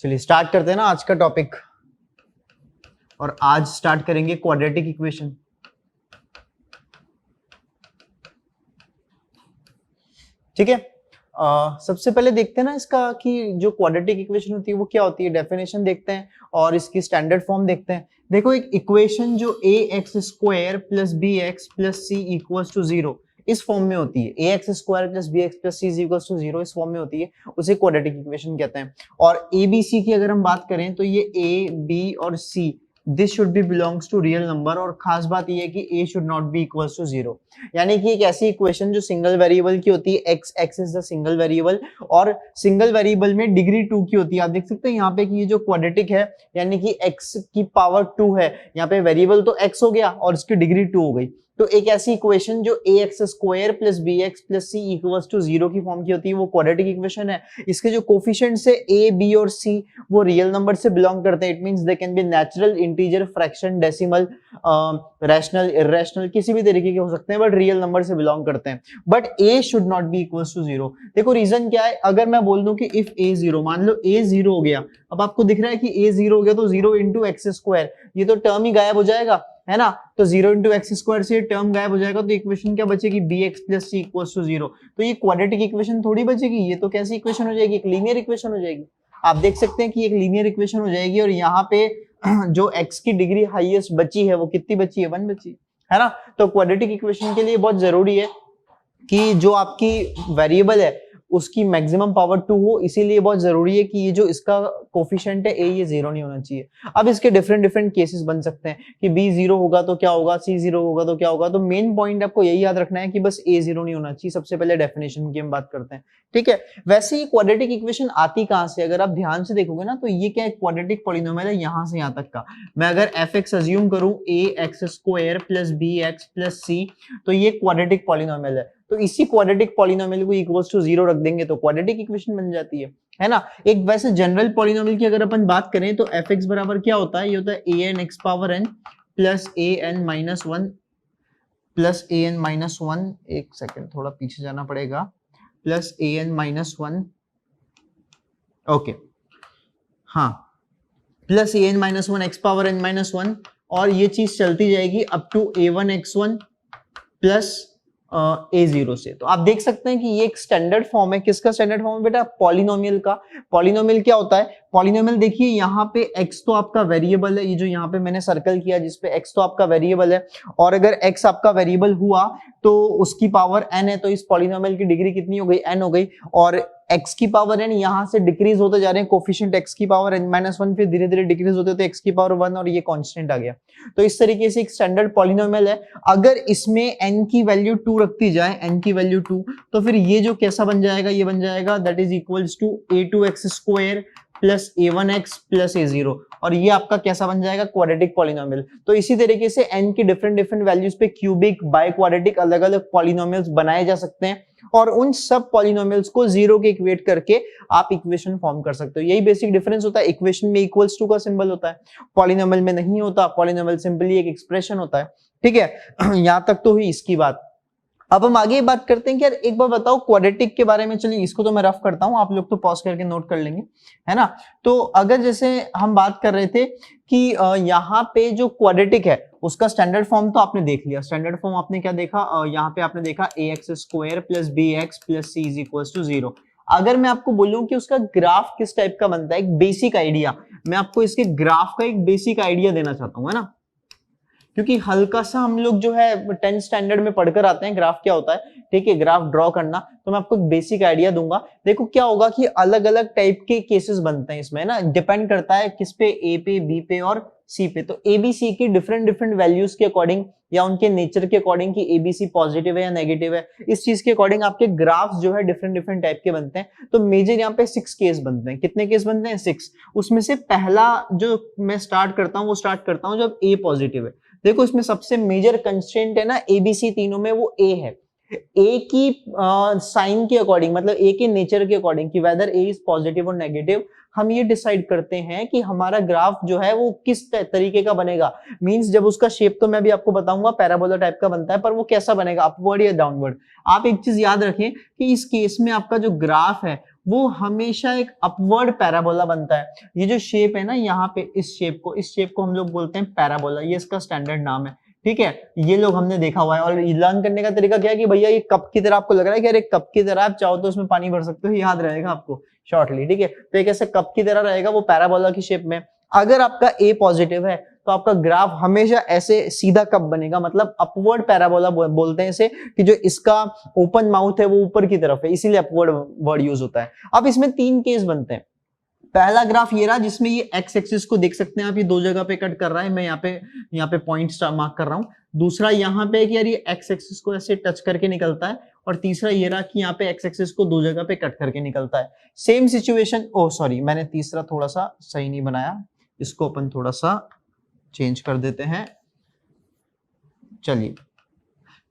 चलिए स्टार्ट करते हैं ना आज का टॉपिक। और आज स्टार्ट करेंगे क्वाड्रेटिक इक्वेशन। ठीक है, सबसे पहले देखते हैं ना इसका कि जो क्वाड्रेटिक इक्वेशन होती है वो क्या होती है, डेफिनेशन देखते हैं और इसकी स्टैंडर्ड फॉर्म देखते हैं। देखो एक इक्वेशन जो A X square plus B X plus C equals to 0 इस फॉर्म में होती है, A X square plus B X plus C equals to 0 इस फॉर्म में होती है, उसे क्वाड्रेटिक इक्वेशन कहते हैं। और ए बी सी की अगर हम बात करें तो ये ए बी और C this should be belongs to real number, और खास बात ये है कि a should not be equals to 0, यानी कि एक ऐसी इक्वेशन जो सिंगल वेरिएबल की होती है, x is the single variable, और सिंगल वेरिएबल में डिग्री 2 की होती है। आप देख सकते हैं यहाँ पे कि ये जो क्वाड्रेटिक है यानी कि x की पावर 2 है, यहाँ पे वेरिएबल तो x हो गया और इसकी डिग्री 2 हो गई। तो एक ऐसी इक्वेशन जो A X square plus B X plus C equals to 0 की फॉर्म की होती है वो क्वाड्रेटिक इक्वेशन है। इसके जो कोफिशिएंट्स है ए बी और सी वो रियल नंबर से बिलोंग करते हैं। It means they can be natural, integer, fraction, decimal, rational, irrational, किसी भी तरीके के हो सकते हैं, बट रियल नंबर से बिलोंग करते हैं। But A should not be equals to 0। देखो रीजन क्या है, अगर मैं बोल दूं कि इफ ए 0, मान लो ए 0 हो गया, अब आपको दिख रहा है कि ए 0 हो गया तो 0 इंटू एक्स स्क्वायर, ये तो टर्म ही गायब हो जाएगा, है ना। तो 0 इंटू एक्स स्क्वायर से टर्म गायब हो जाएगा, तो इक्वेशन क्या बचेगी, B X plus C equals to 0। तो ये क्वाड्रेटिक इक्वेशन थोड़ी बचेगी, ये तो कैसी इक्वेशन हो जाएगी, एक लीनियर इक्वेशन हो जाएगी। आप देख सकते हैं कि एक लीनियर इक्वेशन हो जाएगी, और यहाँ पे जो x की डिग्री हाईएस्ट बची है वो कितनी बची है, 1 बची है ना। तो क्वाड्रेटिक इक्वेशन के लिए बहुत जरूरी है कि जो आपकी वेरिएबल है उसकी मैक्सिमम पावर 2 हो, इसीलिए बहुत जरूरी है कि ये जो इसका कोफिशिएंट है a, ये 0 नहीं होना चाहिए। अब इसके डिफरेंट केसेस बन सकते हैं कि b 0 होगा तो क्या होगा, c 0 होगा तो क्या होगा। तो मेन पॉइंट आपको यही याद रखना है कि बस a 0 नहीं होना चाहिए। सबसे पहले डेफिनेशन की हम बात करते हैं, ठीक है। वैसे ही क्वाड्रेटिक इक्वेशन आती कहां से, अगर आप ध्यान से देखोगे ना तो ये क्या है, क्वाड्रेटिक पॉलिनोमियल है यहां से यहां तक का। मैं अगर f(x) अज्यूम करूं a x square plus b x plus c, तो ये क्वाड्रेटिक पॉलिनोमियल है। तो इसी क्वाड्रेटिक पॉलिनोमियल को इक्वल्स टू 0 रख देंगे तो क्वाड्रेटिक इक्वेशन बन जाती है ना। एक वैसे जनरल पॉलिनोमियल की अगर अपन बात करें तो f(x) बराबर क्या होता है, ये होता है an x power n plus an minus 1 plus an minus 1, एक सेकेंड थोड़ा पीछे जाना पड़ेगा, प्लस an माइनस 1, ओके हाँ, plus an minus 1 x power n minus 1, और ये चीज चलती जाएगी up to a1 x1 plus a0 से। तो आप देख सकते हैं कि ये एक स्टैंडर्ड फॉर्म है। किसका स्टैंडर्ड फॉर्म है बेटा, पॉलिनोमियल का। पॉलिनोमियल क्या होता है, पॉलिनोमियल देखिए यहाँ पे x तो आपका वेरिएबल है, ये जो यहाँ पे मैंने सर्कल किया जिसपे x तो आपका वेरिएबल है, और अगर x आपका वेरिएबल हुआ तो उसकी पावर n है, तो इस पॉलिनोमियल की डिग्री कितनी हो गई, n हो गई। और x की पावर n यहां से डिक्रीज होते जा रहे हैं, कोफिशिएंट x की पावर n माइनस 1 फिर धीरे धीरे डिक्रीज होते होते x की पावर 1 और ये कांस्टेंट आ गया। तो इस तरीके से एक स्टैंडर्ड पॉलिनोमियल है। अगर इसमें n की वैल्यू 2 रखती जाए, n की वैल्यू 2, तो फिर ये जो कैसा बन जाएगा, ये बन जाएगा that is equals to a2x square plus a1x plus a0, और ये आपका कैसा बन जाएगा, क्वाड्रेटिक पॉलिनोमियल। तो इसी तरीके से n की डिफरेंट वैल्यूज पे क्यूबिक, बाय क्वाड्रेटिक, अलग अलग पॉलिनोमियल्स बनाए जा सकते हैं, और उन सब पॉलिनोमियल्स को 0 के इक्वेट करके आप इक्वेशन फॉर्म कर सकते हो। यही बेसिक डिफरेंस होता है। इक्वेशन में इक्वल्स टू का सिंबल होता है, पॉलिनोमियल में नहीं होता। पॉलिनोमियल सिंपली एक एक्सप्रेशन होता है, ठीक है। यहां तक तो हुई इसकी बात। अब हम आगे बात करते हैं कि यार एक बार बताओ क्वाड्रेटिक के बारे में। चलिए इसको तो मैं रफ करता हूं, आप लोग तो पॉज करके नोट कर लेंगे, है ना। तो अगर जैसे हम बात कर रहे थे कि यहाँ पे जो क्वाड्रेटिक है उसका स्टैंडर्ड फॉर्म तो आपने देख लिया। स्टैंडर्ड फॉर्म आपने क्या देखा, यहाँ पे आपने देखा A X square plus B X plus C is equal to 0। अगर मैं आपको बोलूं कि उसका ग्राफ किस टाइप का बनता है, एक बेसिक आइडिया, मैं आपको इसके ग्राफ का एक बेसिक आइडिया देना चाहता हूं, है ना। क्योंकि हल्का सा हम लोग जो है 10th स्टैंडर्ड में पढ़कर आते हैं ग्राफ क्या होता है, ठीक है, ग्राफ ड्रॉ करना। तो मैं आपको एक बेसिक आइडिया दूंगा। देखो क्या होगा कि अलग अलग टाइप के केसेस बनते हैं इसमें ना, डिपेंड करता है किस पे, ए पे, बी पे और सी पे। तो एबीसी की डिफरेंट वैल्यूज के अकॉर्डिंग या उनके नेचर के अकॉर्डिंग कि एबीसी पॉजिटिव है या नेगेटिव है, इस चीज के अकॉर्डिंग आपके ग्राफ्स जो है डिफरेंट टाइप के बनते हैं। तो मेजर यहाँ पे 6 केस बनते हैं। कितने केस बनते हैं, 6। उसमें से पहला जो मैं स्टार्ट करता हूँ वो स्टार्ट करता हूँ जब ए पॉजिटिव है। देखो इसमें सबसे मेजर कंस्ट्रेंट है ना एबीसी तीनों में, वो ए है। ए की साइन के अकॉर्डिंग, मतलब ए के नेचर के अकॉर्डिंग कि वेदर ए इज पॉजिटिव और नेगेटिव, हम ये डिसाइड करते हैं कि हमारा ग्राफ जो है वो किस तरीके का बनेगा। मींस जब उसका शेप तो मैं भी आपको बताऊंगा पैराबोला टाइप का बनता है, पर वो कैसा बनेगा, अपवर्ड या डाउनवर्ड। आप एक चीज याद रखें कि इस केस में आपका जो ग्राफ है वो हमेशा एक अपवर्ड पैराबोला बनता है। ये जो शेप है ना यहाँ पे, इस शेप को हम लोग बोलते हैं पैराबोला, ये इसका स्टैंडर्ड नाम है। ठीक है, ये लोग हमने देखा हुआ है। और लर्न करने का तरीका क्या है कि भैया ये कप की तरह आपको लग रहा है कि अरे कप की तरह, आप चाहो तो उसमें पानी भर सकते हो, याद रहेगा आपको शॉर्टली। ठीक है, तो एक ऐसे कप की तरह रहेगा वो पैराबोला की शेप में। अगर आपका ए पॉजिटिव है तो आपका ग्राफ हमेशा ऐसे सीधा कप बनेगा, मतलब अपवर्ड पैराबोला बोलते हैं इसे, कि जो इसका ओपन माउथ है वो ऊपर की तरफ है, इसीलिए अपवर्ड वर्ड यूज होता है। अब इसमें 3 केस बनते हैं। पहला ग्राफ ये रहा जिसमें ये एक्स एक्सिस को देख सकते हैं आप, ये 2 जगह पे कट कर रहा है, मैं यहाँ पे पॉइंट्स मार्क कर रहा हूं। दूसरा यहाँ पे कि यार ये एक्स एक्सिस को ऐसे टच करके निकलता है, और तीसरा ये रहा कि यहाँ पे एक्स एक्सिस को 2 जगह पे कट करके निकलता है। सेम सिचुएशन, ओ सॉरी मैंने तीसरा थोड़ा सा सही नहीं बनाया, इसको अपन थोड़ा सा चेंज कर देते हैं। चलिए,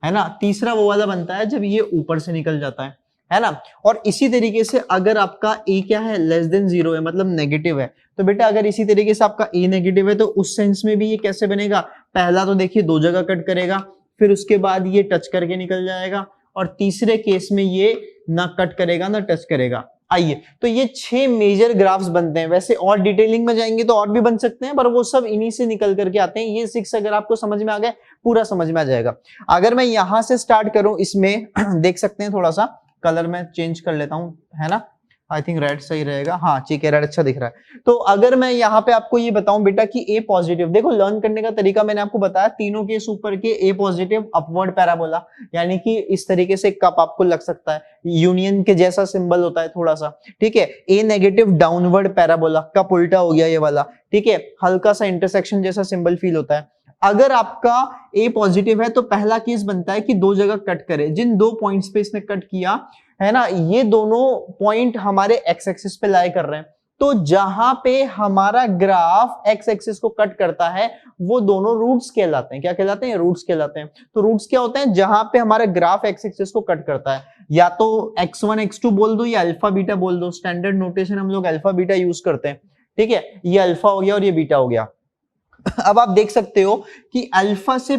है ना, तीसरा वो वाला बनता है जब ये ऊपर से निकल जाता है ना। और इसी तरीके से अगर आपका ए क्या है, लेस देन 0 है, मतलब नेगेटिव है, तो बेटा अगर इसी तरीके से आपका ए नेगेटिव है तो उस सेंस में भी ये कैसे बनेगा, पहला तो देखिए 2 जगह कट करेगा, फिर उसके बाद ये टच करके निकल जाएगा, और तीसरे केस में ये ना कट करेगा ना टच करेगा। आइए, तो ये 6 मेजर ग्राफ्स बनते हैं। वैसे और डिटेलिंग में जाएंगे तो और भी बन सकते हैं, पर वो सब इन्हीं से निकल करके आते हैं। ये 6 अगर आपको समझ में आ गए, पूरा समझ में आ जाएगा। अगर मैं यहां से स्टार्ट करूं, इसमें देख सकते हैं, थोड़ा सा कलर मैं चेंज कर लेता हूं, है ना, आई थिंक रेड सही रहेगा, हाँ ठीक है, रेड अच्छा दिख रहा है। तो अगर मैं यहाँ पे आपको ये बताऊं बेटा कि ए पॉजिटिव, देखो लर्न करने का तरीका मैंने आपको बताया, तीनों केस ऊपर के ए पॉजिटिव अपवर्ड पैराबोला, यानी कि इस तरीके से कप आपको लग सकता है, यूनियन के जैसा सिंबल होता है थोड़ा सा। ठीक है, ए नेगेटिव डाउनवर्ड पैराबोला, कप उल्टा हो गया ये वाला। ठीक है, हल्का सा इंटरसेक्शन जैसा सिंबल फील होता है। अगर आपका ए पॉजिटिव है तो पहला केस बनता है कि 2 जगह कट करे, जिन 2 पॉइंट्स पे इसने कट किया है ना, ये दोनों पॉइंट हमारे एक्स एक्सिस पे लाई कर रहे हैं। तो जहां पे हमारा ग्राफ एक्स एक्सिस को कट करता है वो दोनों रूट्स कहलाते हैं। क्या कहलाते हैं? रूट्स कहलाते हैं। तो रूट्स क्या होते हैं? जहां पे हमारा ग्राफ एक्स एक्सिस को कट करता है, या तो x1 x2 बोल दो या अल्फा बीटा बोल दो। स्टैंडर्ड नोटेशन हम लोग अल्फा बीटा यूज करते हैं। ठीक है, ये अल्फा हो गया और ये बीटा हो गया। अब आप देख सकते हो कि अल्फा से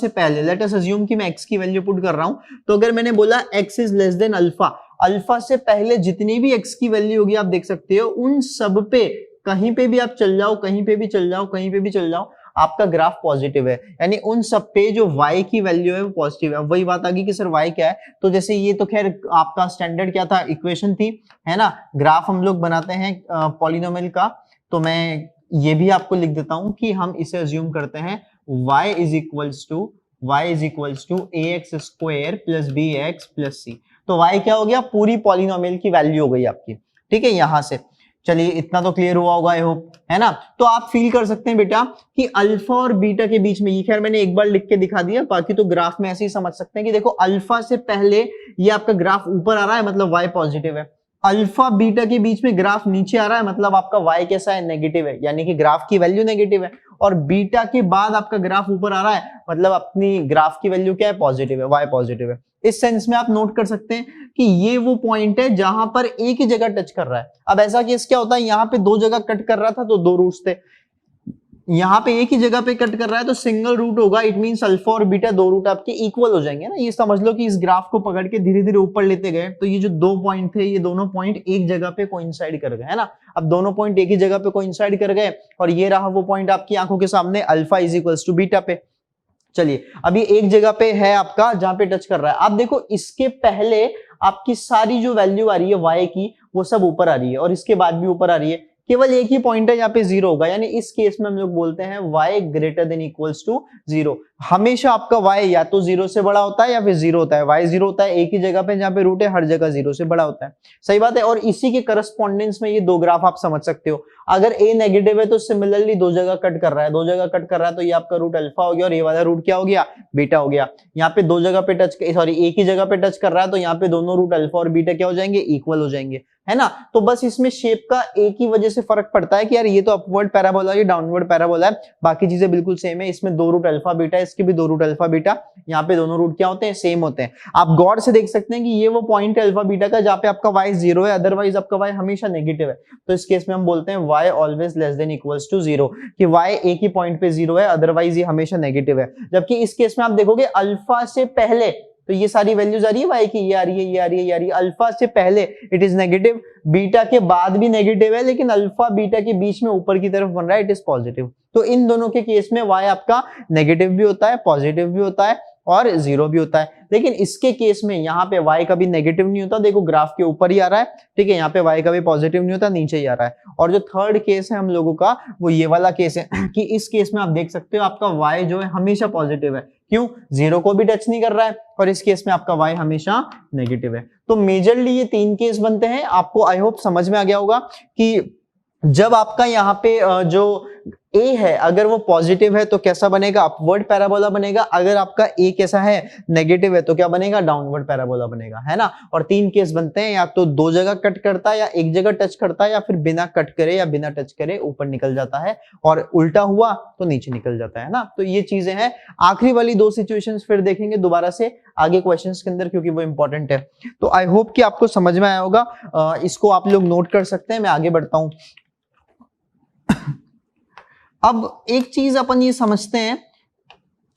पहले लेट अस अज्यूम कि मैं x की वैल्यू पुट कर रहा हूं, तो अगर मैंने बोला x is less than alpha, alpha से पहले जितनी भी x की वैल्यू होगी आप देख सकते हो, उन सब पे कहीं पे भी आप चल जाओ, कहीं पे भी चल जाओ, कहीं पे भी चल जाओ, आपका ग्राफ पॉजिटिव है। यानी उन सब पे जो y की वैल्यू है वो पॉजिटिव है। वही बात आ गई कि सर y क्या है, तो जैसे ये तो खैर आपका स्टैंडर्ड क्या था, इक्वेशन थी, है ना। ग्राफ हम लोग बनाते हैं पॉलिनोमियल का, तो मैं ये भी आपको लिख देता हूं कि हम इसे अज्यूम करते हैं y is equals to ax square plus bx plus c। तो y क्या हो गया? पूरी पॉलिनोमियल की वैल्यू हो गई आपकी। ठीक है, यहां से चलिए इतना तो क्लियर हुआ होगा आई होप, है ना। तो आप फील कर सकते हैं बेटा कि अल्फा और बीटा के बीच में, ये खैर मैंने एक बार लिख के दिखा दिया, बाकी तो ग्राफ में ऐसे ही समझ सकते हैं कि देखो अल्फा से पहले ये आपका ग्राफ ऊपर आ रहा है, मतलब y पॉजिटिव है। अल्फा बीटा के बीच में ग्राफ नीचे आ रहा है, मतलब आपका y कैसा है? नेगेटिव है, यानी कि ग्राफ की वैल्यू नेगेटिव है। और बीटा के बाद आपका ग्राफ ऊपर आ रहा है, मतलब अपनी ग्राफ की वैल्यू क्या है? पॉजिटिव है, y पॉजिटिव है। इस सेंस में आप नोट कर सकते हैं कि ये वो पॉइंट है जहां पर एक ही जगह टच कर रहा है। अब ऐसा केस क्या होता है, यहाँ पे 2 जगह कट कर रहा था तो 2 रूट्स थे, यहाँ पे एक ही जगह पे कट कर रहा है तो सिंगल रूट होगा। इट मींस अल्फा और बीटा 2 रूट आपके इक्वल हो जाएंगे ना। ये समझ लो कि इस ग्राफ को पकड़ के धीरे धीरे ऊपर लेते गए तो ये जो 2 पॉइंट थे, ये दोनों पॉइंट एक जगह पे कोइंसाइड कर गए, है ना। अब दोनों पॉइंट एक ही जगह पे कोइंसाइड कर गए और ये रहा वो पॉइंट आपकी आंखों के सामने, alpha is equals to beta पे। चलिए अभी एक जगह पे है आपका जहां पे टच कर रहा है। आप देखो इसके पहले आपकी सारी जो वैल्यू आ रही है y की, वो सब ऊपर आ रही है और इसके बाद भी ऊपर आ रही है। केवल एक ही पॉइंट है जहां पे 0 होगा, यानी इस केस में हम लोग बोलते हैं y greater than equals to 0। हमेशा आपका y या तो 0 से बड़ा होता है या फिर 0 होता है। y 0 होता है एक ही जगह पे जहां पे रूट है, हर जगह 0 से बड़ा होता है। सही बात है। और इसी के करस्पॉन्डेंस में ये 2 ग्राफ आप समझ सकते हो। अगर a नेगेटिव है तो सिमिलरली 2 जगह कट कर रहा है, 2 जगह कट कर रहा है तो ये आपका रूट अल्फा हो गया और ये वाला रूट क्या हो गया? बीटा हो गया। यहाँ पे 2 जगह पे टच, सॉरी एक ही जगह पे टच कर रहा है तो यहाँ पे दोनों रूट अल्फा और बीटा क्या हो जाएंगे? इक्वल हो जाएंगे, है ना। तो बस इसमें शेप का एक ही वजह से फर्क पड़ता है कि यार ये तो अपवर्ड पैराबोला, ये डाउनवर्ड पैराबोला है, बाकी चीजें बिल्कुल सेम है। इसमें 2 रूट अल्फा बीटा है, इसके भी 2 रूट अल्फा बीटा, यहाँ पे दोनों रूट क्या होते हैं? सेम होते हैं। आप गौर से देख सकते हैं कि ये वो पॉइंट है अल्फा बीटा का जहाँ पे आपका y 0 है, अदरवाइज आपका y हमेशा नेगेटिव है। तो इस केस में हम बोलते हैं y always less than equals to 0, कि y एक ही पॉइंट पे 0 है, अदरवाइज ये हमेशा नेगेटिव है। जबकि इस केस में आप देखोगे अल्फा से पहले तो ये सारी वैल्यूज आ रही है y की, ये आ रही है, ये आ रही है, ये आ रही है। अल्फा से पहले इट इज नेगेटिव, बीटा के बाद भी नेगेटिव है, लेकिन अल्फा बीटा के बीच में ऊपर की तरफ बन रहा है, इट इज पॉजिटिव। तो इन दोनों के केस में y आपका नेगेटिव भी होता है, पॉजिटिव भी होता है और जीरो भी होता है। लेकिन इसके केस में यहाँ पे y कभी नेगेटिव नहीं होता, देखो ग्राफ के ऊपर ही आ रहा है, ठीक है, यहाँ पे y कभी पॉजिटिव नहीं होता, नीचे ही आ रहा है। और जो थर्ड केस है हम लोगों का, वो ये वाला केस है कि इस केस में आप देख सकते हो आपका y जो है हमेशा पॉजिटिव है, क्यों, जीरो को भी टच नहीं कर रहा है, और इस केस में आपका y हमेशा नेगेटिव है। तो मेजरली ये 3 केस बनते हैं। आपको आई होप समझ में आ गया होगा कि जब आपका यहाँ पे जो a है अगर वो पॉजिटिव है तो कैसा बनेगा, अपवर्ड पैराबोला बनेगा। अगर आपका a कैसा है, नेगेटिव है, तो क्या बनेगा, डाउनवर्ड पैराबोला बनेगा, है ना। और 3 केस बनते हैं, या तो 2 जगह कट करता है, या 1 जगह टच करता है, या फिर बिना कट करे या बिना टच करे ऊपर निकल जाता है, और उल्टा हुआ तो नीचे निकल जाता है ना। तो ये चीजें हैं। आखिरी वाली 2 सिचुएशंस फिर देखेंगे दोबारा से आगे क्वेश्चंस के अंदर, क्योंकि वो इंपॉर्टेंट है। तो आई होप कि आपको समझ में आया होगा। इसको आप लोग नोट कर सकते हैं, मैं आगे बढ़ता हूं। अब एक चीज अपन ये समझते हैं,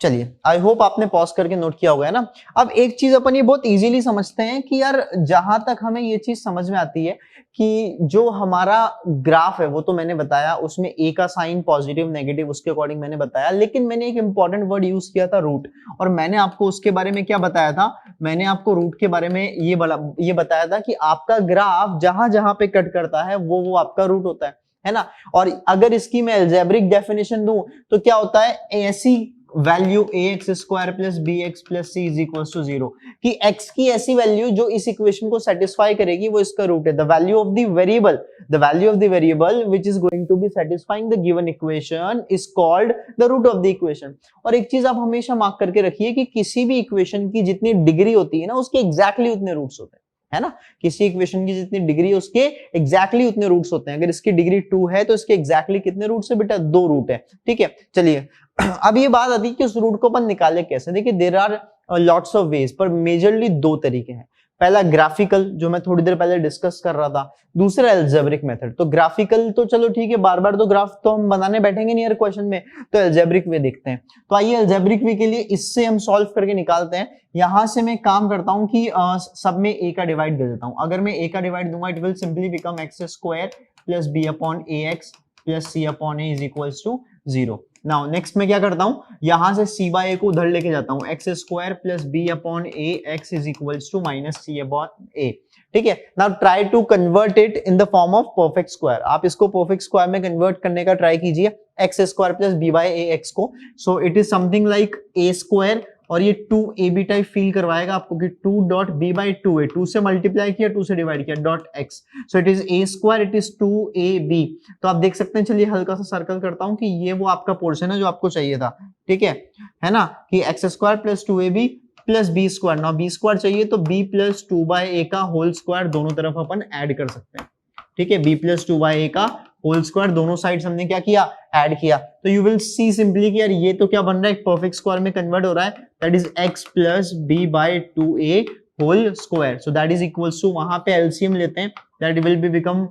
चलिए आई होप आपने पॉज करके नोट किया होगा, है ना। अब एक चीज अपन ये बहुत इजीली समझते हैं कि यार जहां तक हमें ये चीज समझ में आती है कि जो हमारा ग्राफ है वो तो मैंने बताया, उसमें ए का साइन पॉजिटिव नेगेटिव उसके अकॉर्डिंग मैंने बताया, लेकिन मैंने एक इंपॉर्टेंट वर्ड यूज किया था, रूट। और मैंने आपको उसके बारे में क्या बताया था, मैंने आपको रूट के बारे में ये बताया था कि आपका ग्राफ जहां जहां पे कट करता है वो आपका रूट होता है ना। और अगर इसकी मैं अलजेब्रिक डेफिनेशन दूं तो क्या होता है, ऐसी value ax square plus bx plus c is equal to 0, कि x की ऐसी वैल्यू जो इस इक्वेशन को सेटिस्फाई करेगी वो इसका रूट है। The value of the variable which is going to be satisfying the given equation is called the root of the equation. और एक चीज आप हमेशा मार्क करके रखिए कि किसी भी इक्वेशन की जितनी डिग्री होती है ना, उसके एग्जैक्टली उतने रूट्स होते हैं, है ना। किसी इक्वेशन की जितनी डिग्री है उसके एग्जैक्टली उतने रूट्स होते हैं। अगर इसकी डिग्री 2 है तो इसके एग्जैक्टली कितने रूट्स है बेटा, 2 रूट है, ठीक है। चलिए अब ये बात आती है कि उस रूट को अपन निकाले कैसे। देखिए there are lots of ways, पर मेजरली 2 तरीके हैं। पहला ग्राफिकल, जो मैं थोड़ी देर पहले डिस्कस कर रहा था, दूसरा अलजेब्रिक मेथड। तो ग्राफिकल तो चलो ठीक है, बार बार तो ग्राफ तो हम बनाने बैठेंगे नहीं हर क्वेश्चन में, तो अलजेब्रिक वे देखते हैं। तो आइए अलजेब्रिक वे के लिए इससे हम सॉल्व करके निकालते हैं। यहां से मैं काम करता हूं कि सब में a का डिवाइड दे देता हूं। अगर मैं a का डिवाइड दूंगा it will simply become x square plus b upon ax plus c upon a is equals to 0। Now next मैं क्या करता हूं, यहां से c बाय a को उधर लेके जाता हूं, x square plus b upon a x is equals to minus c upon a, ठीक है। Now try to convert it in the form of perfect square. आप इसको परफेक्ट स्क्वायर में कन्वर्ट करने का ट्राई कीजिए, x square plus b by a x को। So it is something like a square, और ये 2ab टाइप फील करवाएगा आपको कि 2 डॉट b बाई 2a, 2 से मल्टीप्लाई किया 2 से डिवाइड किया, dot x। So it is a square, it is 2ab। तो आप देख सकते हैं, चलिए हल्का सा सर्कल करता हूं कि ये वो आपका पोर्शन है जो आपको चाहिए था, ठीक है ना, कि x square plus 2ab plus b square. ना b स्क्वायर चाहिए तो b प्लस 2 बाय a का होल स्क्वायर दोनों तरफ अपन ऐड कर सकते हैं, ठीक है। b प्लस 2 बाय a का होल स्क्वायर दोनों साइड्स हमने क्या किया, ऐड किया। तो यू विल सी सिंपली कि यार ये तो क्या बन रहा है, एक परफेक्ट स्क्वायर में कन्वर्ट हो रहा है, that is x plus b by 2a whole square. So that is equals to, वहां पे एलसीएम लेते हैं, that will be become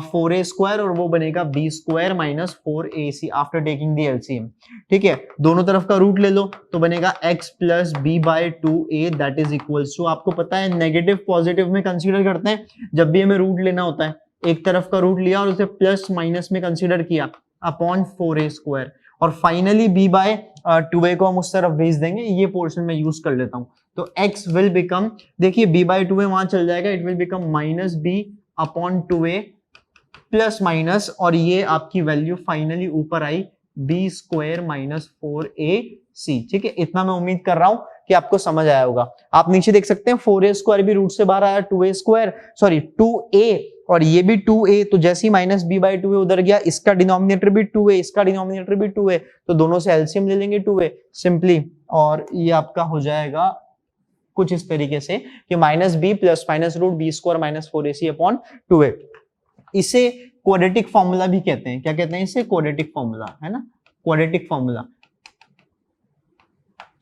4a square, और वो बनेगा b square minus 4ac after taking the LCM, ठीक है। दोनों तरफ का रूट ले लो तो बनेगा x plus b by 2a, that is equals to, आपको पता है नेगेटिव पॉजिटिव में कंसीडर करते हैं जब भी हमें रूट लेना होता है, एक तरफ का रूट लिया और उसे प्लस माइनस में कंसीडर किया अपॉन 4a स्क्वायर, और फाइनली b बाय 2a को हम उस तरफ भेज देंगे। ये पोर्शन में यूज कर लेता हूं, तो x विल बिकम, देखिए b बाय 2a वहां चल जाएगा, it will become minus b upon 2a plus minus, और ये आपकी वैल्यू फाइनली ऊपर आई b स्क्वायर माइनस 4ac, ठीक है। इतना मैं उम्मीद कर रहा हूं कि आपको समझ आया होगा। आप नीचे देख सकते हैं 4a स्क्वायर भी रूट से बाहर आया, 2a स्क्वायर सॉरी 2a, और ये भी 2a, तो जैसे ही माइनस b बाई 2a उधर गया, इसका डिनोमिनेटर भी 2a, इसका डिनोमिनेटर भी 2a, तो दोनों से एलसीएम ले लेंगे 2a सिंपली, और ये आपका हो जाएगा कुछ इस तरीके से कि minus b plus minus root b square minus 4ac upon 2a। इसे क्वाड्रेटिक फॉर्मूला भी कहते हैं, क्या कहते हैं इसे, क्वाड्रेटिक फॉर्मूला, है ना, क्वाड्रेटिक फॉर्मूला।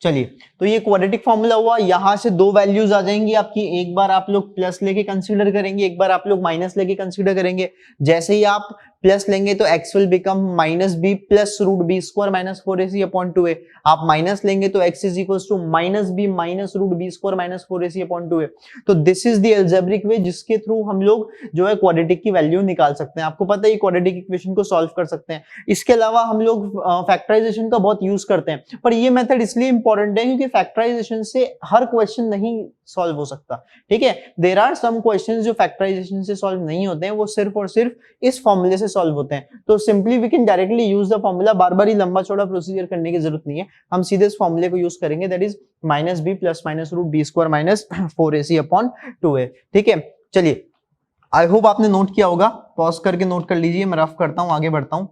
चलिए, तो ये क्वाड्रेटिक फॉर्मूला हुआ। यहां से 2 वैल्यूज आ जाएंगी आपकी, एक बार आप लोग प्लस लेके कंसीडर करेंगे, एक बार आप लोग माइनस लेके कंसीडर करेंगे। जैसे ही आप प्लस लेंगे तो x will become minus B plus root B square minus 4ac upon 2a। आप माइनस लेंगे तो x is equal to minus B minus root B square minus 4ac upon 2a। तो this is the algebraic way जिसके through हम लोग जो है quadratic की वैल्यू निकाल सकते हैं। आपको पता है क्वाड्रेटिक इक्वेशन को सॉल्व कर सकते हैं। इसके अलावा हम लोग फैक्टराइजेशन का बहुत यूज करते हैं, पर ये मेथड इसलिए इंपॉर्टेंट है क्योंकि फैक्टराइजेशन से हर क्वेश्चन नहीं सॉल्व हो सकता, ठीक है। देयर आर सम क्वेश्चंस जो फैक्टराइजेशन से सॉल्व नहीं होते हैं, वो सिर्फ और सिर्फ इस फॉर्मूले से सॉल्व होते हैं। तो simply we can directly use the formula, बार बार ही लंबा चौड़ा प्रोसीजर करने की जरूरत नहीं है, हम सीधे इस फॉर्मूले को यूज करेंगे, that is minus B plus minus root B square minus 4ac upon 2a, ठीक है। चलिए, आई होप आपने नोट किया होगा, पॉज करके नोट कर लीजिए, मैं रफ करता हूं, आगे बढ़ता हूं।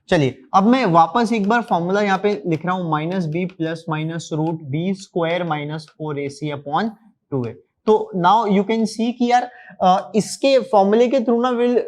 चलिए, अब मैं वापस एक बार फॉर्मूला यहाँ पे लिख रहा हूं, minus B plus minus root B square minus 4ac upon 2a। तो नाउ यू कैन सी कि यार इसके फॉर्मूले के थ्रू ना विल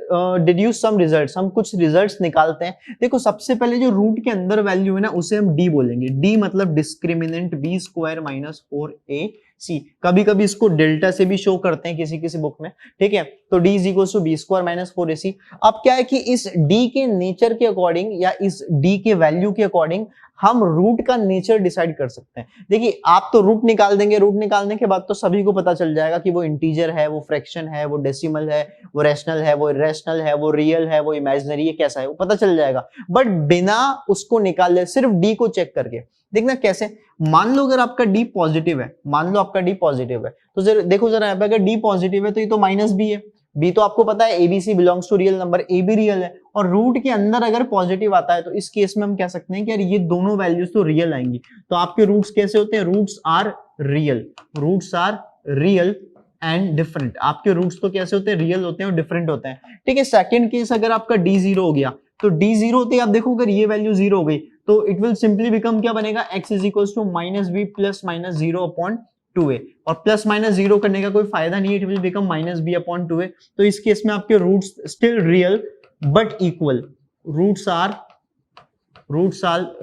डिड्यूस सम रिजल्ट्स, हम कुछ रिजल्ट्स निकालते हैं। देखो, सबसे पहले जो रूट के अंदर वैल्यू है ना, उसे हम डी बोलेंगे। डी मतलब discriminant B square minus 4ac। कभी कभी इसको डेल्टा से भी शो करते हैं किसी किसी बुक में, ठीक है। तो D is equal to B square minus 4ac। अब क्या है कि इस डी के नेचर के अकॉर्डिंग या इस डी के वैल्यू के अकॉर्डिंग हम रूट का नेचर डिसाइड कर सकते हैं। देखिए, आप तो रूट निकाल देंगे, रूट निकालने के बाद तो सभी को पता चल जाएगा कि वो इंटीजर है, वो फ्रैक्शन है, वो डेसिमल है, वो रैशनल है, वो इरेशनल है, वो रियल है, वो इमेजिनरी है, कैसा है वो पता चल जाएगा। बट बिना उसको निकाले, सिर्फ डी को चेक करके देखना कैसे। मान लो अगर आपका डी पॉजिटिव है, मान लो आपका डी पॉजिटिव है, तो जरा देखो जरा यहाँ पे, अगर डी पॉजिटिव है तो ये तो माइनस बी है, बी तो आपको पता है ABC belongs to real number, A भी रियल है, और रूट के अंदर अगर पॉजिटिव आता है तो इस केस में हम कह सकते हैं कि यार ये दोनों वैल्यूज तो रियल आएंगी। तो आपके रूट्स कैसे होते हैं? Roots are real, roots are real and different. आपके रूट्स तो कैसे होते हैं? रियल होते हैं और डिफरेंट होते हैं, ठीक है। सेकंड केस, अगर आपका डी जीरो हो गया, तो डी जीरो होते ही आप देखो अगर ये वैल्यू जीरो हो गई तो इट विल सिंपली बिकम क्या बनेगा? x is equal to minus B plus minus zero upon 2a, और प्लस माइनस जीरो करने का कोई फायदा नहीं है, it will become minus B upon 2a। तो इस केस में आपके roots still real but equal, roots are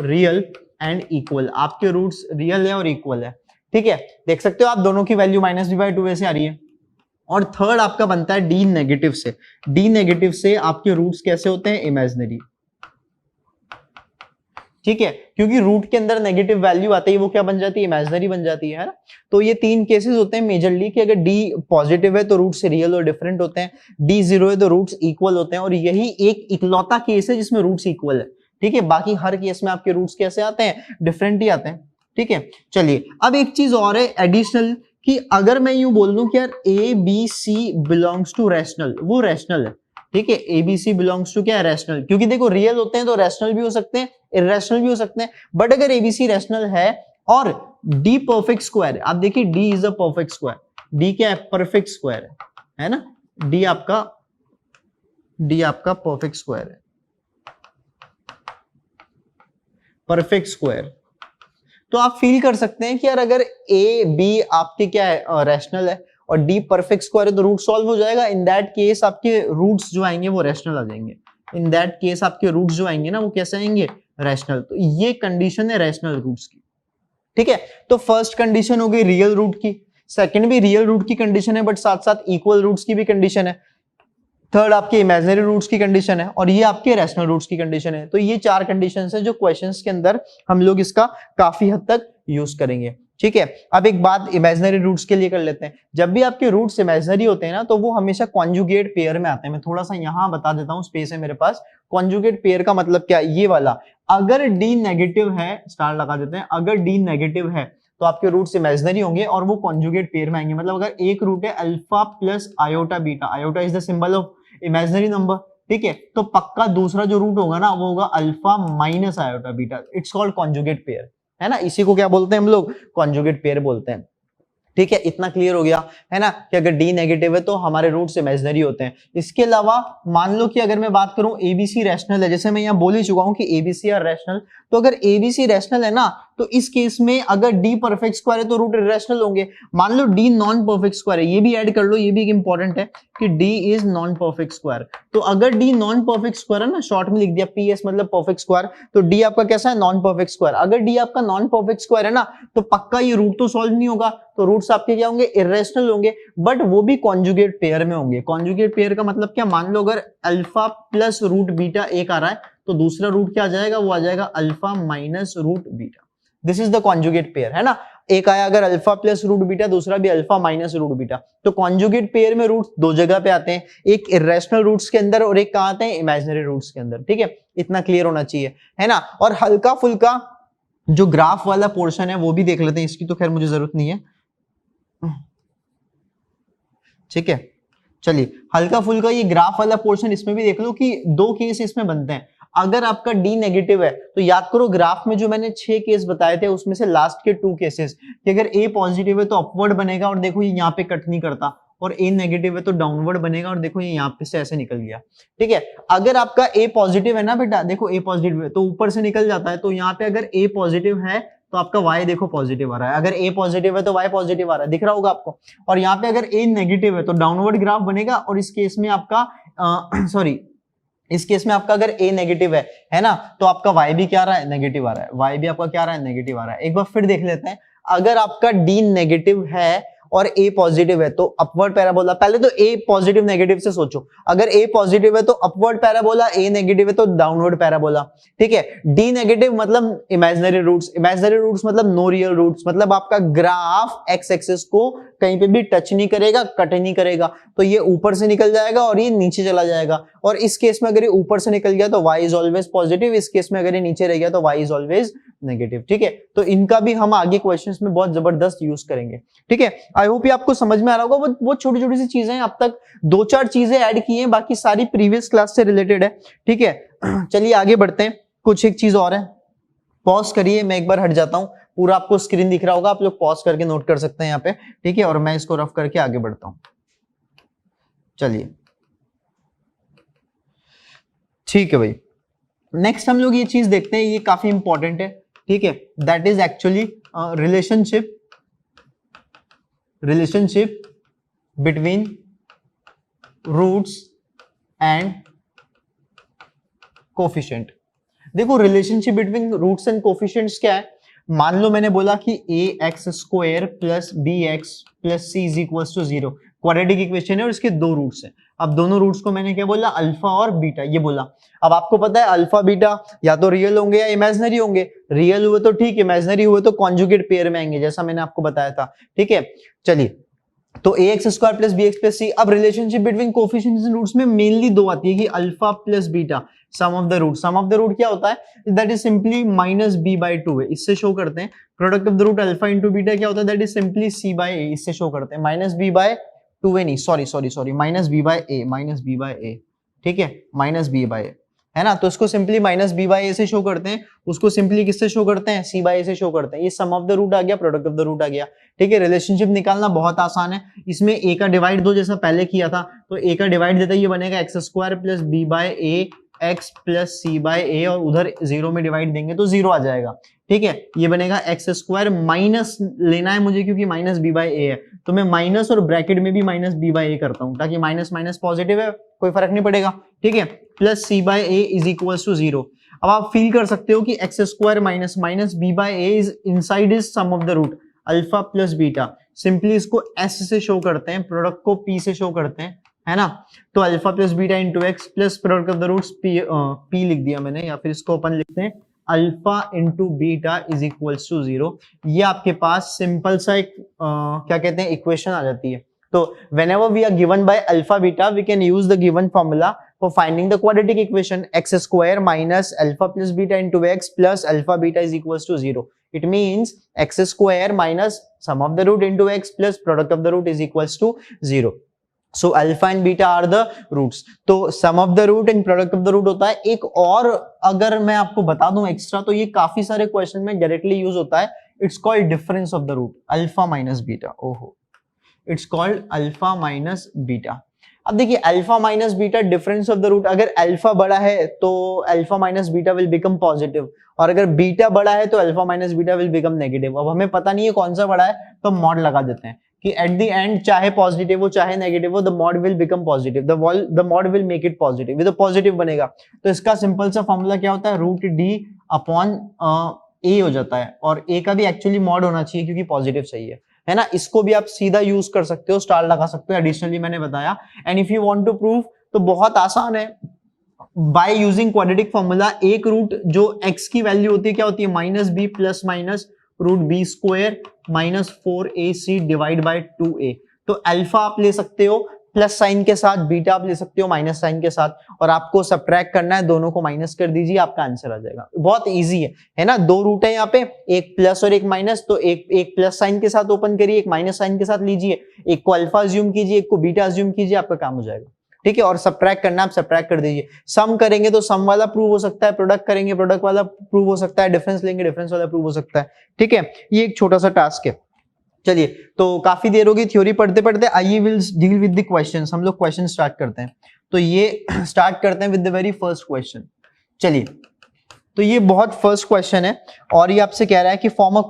real and equal. आपके रूट्स रियल है और इक्वल है, ठीक है। देख सकते हो आप, दोनों की value minus B by 2a से आ रही है। और थर्ड आपका बनता है डी नेगेटिव से। डी नेगेटिव से आपके रूट्स कैसे होते हैं? इमेजिनरी, ठीक है, क्योंकि रूट के अंदर नेगेटिव वैल्यू आती है, वो क्या बन जाती है? इमेजिनरी बन जाती है ना। तो ये तीन केसेस होते हैं मेजरली कि अगर डी पॉजिटिव है तो रूट्स रियल और डिफरेंट होते हैं, डी जीरो है तो रूट्स इक्वल होते हैं, और यही एक इकलौता केस है जिसमें रूट्स इक्वल है, ठीक है। बाकी हर केस में आपके रूट्स कैसे आते हैं? डिफरेंट ही आते हैं, ठीक है। चलिए, अब एक चीज और है एडिशनल, कि अगर मैं यूं बोल दूं कि यार A B C belongs to rational, वो रैशनल है, ठीक है। एबीसी बिलोंग्स टू क्या है? रैशनल। क्योंकि देखो रियल होते हैं तो रैशनल भी हो सकते हैं, इरेशनल भी हो सकते हैं, बट अगर एबीसी रैशनल है और डी परफेक्ट स्क्वायर है, आप देखिए D is a perfect square, D क्या है? परफेक्ट स्क्वायर है ना, डी आपका परफेक्ट स्क्वायर है, परफेक्ट स्क्वायर। तो आप फील कर सकते हैं कि यार अगर ए बी आपके क्या है? रैशनल है, और डी परफेक्ट स्क्वायर है, तो रूट सॉल्व हो जाएगा। इन दैट केस आपके रूट्स जो आएंगे वो रैशनल आ जाएंगे। इन दैट केस आपके रूट्स जो आएंगे ना वो कैसे आएंगे? रैशनल। तो ये कंडीशन है रैशनल रूट्स की, ठीक है। तो फर्स्ट कंडीशन हो गई रियल रूट की, सेकंड भी रियल रूट की कंडीशन है, बट साथ साथ इक्वल रूट्स की भी कंडीशन है। थर्ड आपके इमेजिनरी रूट्स की कंडीशन है, और ये आपके रैशनल रूट्स की कंडीशन है। तो ये चार कंडीशंस है जो क्वेश्चंस के अंदर हम लोग इसका काफी हद तक यूज करेंगे, ठीक है। अब एक बात इमेजिनरी रूट्स के लिए कर लेते हैं। जब भी आपके रूट्स इमेजिनरी होते हैं ना, तो वो हमेशा कॉन्जुगेट पेयर में आते हैं। मैं थोड़ा सा यहां बता देता हूं, स्पेस है मेरे पास। कॉन्जुगेट पेयर का मतलब क्या? ये वाला, अगर डी नेगेटिव है, स्टार लगा देते हैं, अगर डी नेगेटिव है तो आपके रूट्स इमेजिनरी होंगे और वो कॉन्जुगेट पेयर में आएंगे। मतलब अगर एक रूट है alpha plus iota beta, iota is the symbol of imaginary number, ठीक है, तो पक्का दूसरा जो रूट होगा ना वो होगा alpha minus iota beta. It's called conjugate pair, है ना। इसी को क्या बोलते हैं हम लोग? कॉन्जुगेट पेयर बोलते हैं, ठीक है। इतना क्लियर हो गया है ना, कि अगर डी नेगेटिव है तो हमारे रूट्स इमेजिनरी होते हैं। इसके अलावा मान लो कि अगर मैं बात करूं एबीसी रैशनल है, जैसे मैं यहां बोल ही चुका हूं कि एबीसी आर रैशनल, तो अगर एबीसी रैशनल है ना, तो इस केस में अगर d परफेक्ट स्क्वायर है तो रूट इरेशनल होंगे। मान लो d नॉन परफेक्ट स्क्वायर है, ये भी ऐड कर लो, ये भी एक इंपॉर्टेंट है कि d is non perfect square. तो अगर d नॉन परफेक्ट स्क्वायर है ना, शॉर्ट में लिख दिया ps मतलब परफेक्ट स्क्वायर, तो d आपका कैसा है, नॉन परफेक्ट स्क्वायर। अगर d आपका नॉन परफेक्ट स्क्वायर है ना, तो पक्का ये रूट तो सॉल्व नहीं होगा, तो रूट्स आपके क्या होंगे, इरेशनल होंगे, बट वो भी कॉन्जुगेट पेयर में होंगे। कॉन्जुगेट पेयर का मतलब क्या, मान लो अगर अल्फा प्लस रूट बीटा एक आ रहा है, तो दूसरा रूट क्या आ जाएगा, वो आ जाएगा alpha minus root beta. This is the conjugate pair, है ना। एक आया अगर अल्फा प्लस रूट बीटा, दूसरा भी अल्फा माइनस रूट बीटा। तो कॉन्जुगेट पेयर में रूट्स दो जगह पे आते हैं, एक इरेशनल रूट्स के अंदर और एक कहां आते हैं, इमेजिनरी रूट्स के अंदर। ठीक है, इतना क्लियर होना चाहिए, है ना। और हल्का फुल्का जो ग्राफ वाला पोर्शन है वो भी देख लेते हैं, इसकी तो खैर मुझे जरूरत नहीं है। ठीक है, चलिए हल्का फुल्का ये ग्राफ वाला पोर्शन इसमें भी देख लो कि दो केस इसमें बनते हैं। अगर आपका d नेगेटिव है तो याद करो ग्राफ में जो मैंने 6 केस बताए थे उसमें से लास्ट के 2 केसेस कि अगर a पॉजिटिव है तो अपवर्ड बनेगा और देखो ये यहाँ पे कट नहीं करता, और a नेगेटिव है तो डाउनवर्ड बनेगा और देखो ये यहाँ पे से ऐसे निकल गया। ठीक है, अगर आपका a पॉजिटिव है ना बेटा, देखो a पॉजिटिव है तो ऊपर से निकल जाता है, तो यहाँ पे अगर a पॉजिटिव है तो आपका y देखो पॉजिटिव आ रहा है, अगर a पॉजिटिव है तो y पॉजिटिव आ रहा है, दिख रहा होगा आपको। और यहाँ पे अगर a नेगेटिव है तो डाउनवर्ड ग्राफ बनेगा, और इस केस में आपका सॉरी इस केस में आपका अगर a नेगेटिव है ना, तो आपका y भी क्या आ रहा है, नेगेटिव आ रहा है, y भी आपका क्या आ रहा है, नेगेटिव आ रहा है। एक बार फिर देख लेते हैं, अगर आपका d नेगेटिव है और a पॉजिटिव है तो अपवर्ड पैराबोला, पहले तो a पॉजिटिव नेगेटिव से सोचो, अगर a पॉजिटिव है तो अपवर्ड पैराबोला, a नेगेटिव है तो डाउनवर्ड पैराबोला। ठीक है, d नेगेटिव मतलब इमेजिनरी रूट्स, इमेजिनरी रूट्स मतलब नो रियल रूट्स, मतलब आपका ग्राफ x एक्सिस को कहीं पे भी टच नहीं करेगा, कट नहीं करेगा, तो ये ऊपर से निकल जाएगा और ये नीचे चला जाएगा। और इस केस में अगर ये ऊपर से निकल गया तो y इज ऑलवेज पॉजिटिव, इस केस में अगर ये नीचे रह गया तो y इज ऑलवेज नेगेटिव। ठीक है, तो इनका भी हम आगे क्वेश्चंस में बहुत जबरदस्त यूज करेंगे। ठीक है, आई होप ये आपको समझ में आ रहा होगा। वो छोटी छोटी सी चीजें हैं, अब तक 2-4 चीजें ऐड की हैं, बाकी सारी प्रीवियस क्लास से रिलेटेड है। ठीक है, चलिए आगे बढ़ते हैं। कुछ एक चीज और है, पॉज करिए, मैं एक बार हट जाता हूं, पूरा आपको स्क्रीन दिख रहा होगा, आप लोग पॉज करके नोट कर सकते हैं यहाँ पे। ठीक है, और मैं इसको रफ करके आगे बढ़ता हूं। चलिए ठीक है भाई, नेक्स्ट हम लोग ये चीज देखते हैं, ये काफी इंपॉर्टेंट है। ठीक है, that is actually relationship between roots and coefficient. देखो relationship between roots and coefficients क्या है, मान लो मैंने बोला कि ax square plus bx plus c is equals to 0, quadratic equation है और इसके दो रूट्स हैं। अब दोनों रूट्स को मैंने क्या बोला, अल्फा और बीटा, ये बोला। अब आपको पता है अल्फा बीटा या तो रियल होंगे या इमेजिनरी होंगे, रियल हुए तो ठीक, इमेजिनरी हुए तो कॉन्जुगेट पेयर में आएंगे, जैसा मैंने आपको बताया था। ठीक है, चलिए तो ax square plus bx plus c। अब relationship between coefficients and roots में मेनली दो आती है कि alpha plus beta, sum of the root. Sum of the root क्या होता है, that is simply minus b/2 है, इससे शो करते हैं। Product of the root alpha into beta क्या होता है, दैट इज सिंपली c/a, इससे शो करते हैं। माइनस b/2a नहीं, सॉरी माइनस b/a। ठीक है, माइनस b/a है ना, तो इसको सिंपली माइनस b/a से शो करते हैं, उसको सिंपली किससे शो करते हैं, c/a से शो करते हैं। ये सम ऑफ द रूट आ गया, प्रोडक्ट ऑफ द रूट आ गया। ठीक है, रिलेशनशिप निकालना बहुत आसान है, इसमें a का डिवाइड दो जैसा पहले किया था, तो a का डिवाइड देता है, ये बनेगा x square plus b/a x plus c/a, और उधर 0 में डिवाइड देंगे तो 0 आ जाएगा। ठीक है, ये बनेगा x स्क्वायर, माइनस लेना है मुझे क्योंकि माइनस b/a है, तो मैं माइनस और ब्रैकेट में भी माइनस b/a करता हूं, ताकि माइनस माइनस पॉजिटिव है, कोई फर्क नहीं पड़ेगा। ठीक है, plus c/a is equals to 0। अब आप फील कर सकते हो कि x square minus minus b/a is inside is sum of the root alpha plus beta, simply इसको s से शो करते हैं, प्रोडक्ट को p से शो करते हैं, है ना। तो alpha plus beta into X plus product of the roots p लिख दिया मैंने, या फिर इसको अपन लिखते हैं alpha into beta is equals to 0। ये आपके पास सिंपल सा एक क्या कहते हैं, इक्वेशन आ जाती है। तो whenever we are given by alpha beta, we can use the given formula for finding the quadratic equation x square minus alpha plus beta into x plus alpha beta is equals to 0. It means x square minus sum of the root into x plus product of the root is equals to 0. So alpha and beta are the roots. तो sum of the root and product of the root होता है। एक और अगर मैं आपको बता दूं एक्स्ट्रा, तो ये काफी सारे क्वेश्चन में डायरेक्टली यूज होता है, it's called difference of the root, alpha minus beta. ओहो, it's called alpha minus beta. अब देखिए alpha minus beta difference of the root, अगर अल्फा बड़ा है तो alpha minus beta will become positive, और अगर बीटा बड़ा है तो alpha minus beta will become negative. अब हमें पता नहीं है कौन सा बड़ा है तो मॉड लगा देते हैं कि एट द एंड चाहे पॉजिटिव हो चाहे नेगेटिव हो, the mod will become positive, the mod will make it positive, ये तो पॉजिटिव बनेगा। तो इसका सिंपल सा फॉर्मूला क्या होता है, रूट डी अपॉन ए हो जाता है, और ए का भी एक्चुअली मॉड होना चाहिए क्योंकि पॉजिटिव चाहिए, है ना। इसको भी आप सीधा यूज कर सकते हो, स्टार लगा सकते हो, एडिशनली मैंने बताया। And if you want to prove तो बहुत आसान है, बाय यूजिंग क्वाड्रेटिक फॉर्मूला। एक रूट जो x की वैल्यू होती है क्या होती है, minus B plus minus root B square minus 4ac divide by 2a। तो अल्फा आप ले सकते हो प्लस साइन के साथ, बीटा आप ले सकते हो माइनस साइन के साथ, और आपको सब्ट्रैक्ट करना है, दोनों को माइनस कर दीजिए, आपका आंसर आ जाएगा। बहुत इजी है ना। दो रूट है यहाँ पे, एक प्लस और एक माइनस, तो एक प्लस साइन के साथ ओपन करिए, एक माइनस साइन के साथ लीजिए, एक को अल्फा अज्यूम कीजिए, एक को बीटा अज्यूम कीजिए, आपका काम हो जाएगा। ठीक है, और सब्ट्रैक्ट करना आप सब्ट्रैक्ट कर दीजिए। सम करेंगे तो सम वाला प्रूव हो सकता है, प्रोडक्ट करेंगे प्रोडक्ट वाला प्रूव हो सकता है, डिफरेंस लेंगे डिफरेंस वाला प्रूव हो सकता है। ठीक है, ये एक छोटा सा टास्क है। चलिए, तो काफी देर होगी थ्योरी पढ़ते पढ़ते, आइए will deal with the questions. हम लोग क्वेश्चन स्टार्ट करते हैं। तो ये स्टार्ट करते हैं with the very first question. चलिए, तो ये बहुत फर्स्ट क्वेश्चन है, और ये आपसे कह रहा है कि form a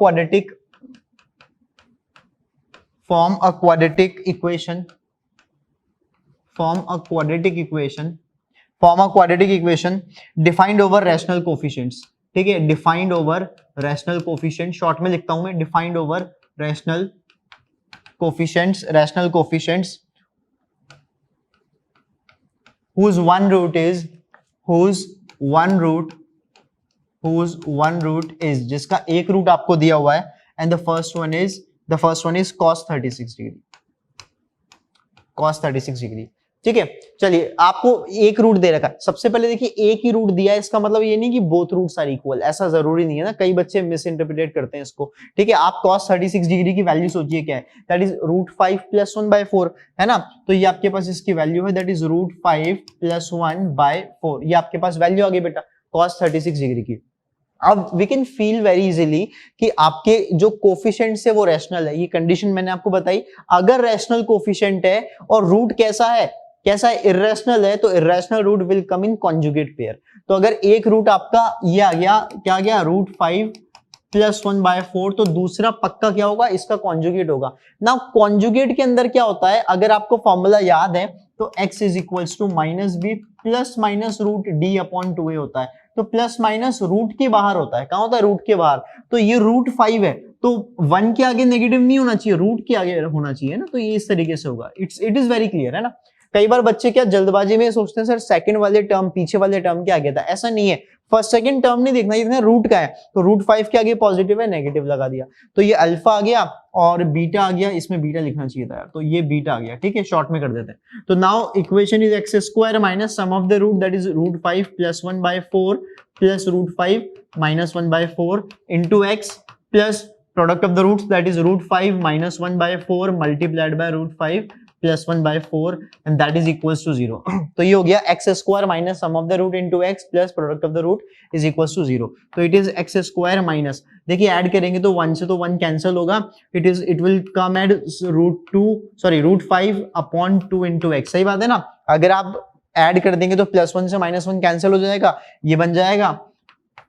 quadratic equation, form a quadratic equation defined over rational coefficients। ठीक है, defined over rational coefficient, short में लिखता हूं मैं, defined over rational coefficients whose one root is जिसका एक रूट आपको दिया हुआ है, and the first one is cos 36 degree. ठीक है, चलिए, आपको एक रूट दे रखा है। सबसे पहले देखिए, एक ही रूट दिया है, इसका मतलब ये नहीं कि बोथ रूट्स आर इक्वल, ऐसा जरूरी नहीं है ना, कई बच्चे मिस इंटरप्रिटेट करते हैं इसको। ठीक है, आप cos 36 डिग्री की वैल्यू सोचिए क्या है, दैट इज √5 + 1/4, है ना। तो ये आपके पास इसकी वैल्यू है, दैट इज √5 + 1/4, ये आपके पास वैल्यू आ गई बेटा cos 36 डिग्री की। अब we can feel very easily कि आपके जो कोफिशिएंट्स है वो रैशनल है। ये कंडीशन मैंने आपको बताई, अगर रैशनल कोफिशिएंट है और रूट कैसा है इर्रेशनल है, तो irrational root will come in conjugate pair. तो अगर एक रूट आपका ये आ गया, क्या आ गया, √5 + 1/4, तो दूसरा पक्का क्या होगा, इसका कॉन्जुगेट होगा ना। कॉन्जुगेट के अंदर क्या होता है, अगर आपको फॉर्मूला याद है तो x = -b ± √d/2a होता है। तो प्लस माइनस रूट के बाहर होता है, कहां होता है, रूट के बाहर। तो ये √5 है, तो 1 के आगे नेगेटिव नहीं होना चाहिए, रूट के आगे होना चाहिए ना। तो ये इस तरीके से होगा। इट इज वेरी क्लियर, है ना। कई बार बच्चे क्या जल्दबाजी में सोचते हैं, सर सेकंड वाले टर्म पीछे वाले टर्म के आगे था, ऐसा नहीं है। फर्स्ट सेकंड टर्म नहीं देखना, ये देखना रूट का है, तो √5 के आगे पॉजिटिव है, नेगेटिव लगा दिया। तो ये अल्फा आ गया और बीटा आ गया, इसमें बीटा लिखना चाहिए था यार, तो ये बीटा आ गया। ठीक है, शॉर्ट में कर देते हैं। तो now equation is x² minus sum of the root, that is √5 + 1/4 plus √5 - 1/4 into x plus product of the roots, that is √5 - 1/4 multiplied by √5 plus 1/4 and that is equals to 0। तो ये हो गया x² minus sum of the root into x plus product of the root is equals to 0। तो it is x² minus, देखिए add करेंगे तो 1 से तो 1 कैंसिल होगा, it will come at √5 upon 2 into x। सही बात है ना। अगर आप ऐड कर देंगे तो +1 से -1 कैंसिल हो जाएगा, ये बन जाएगा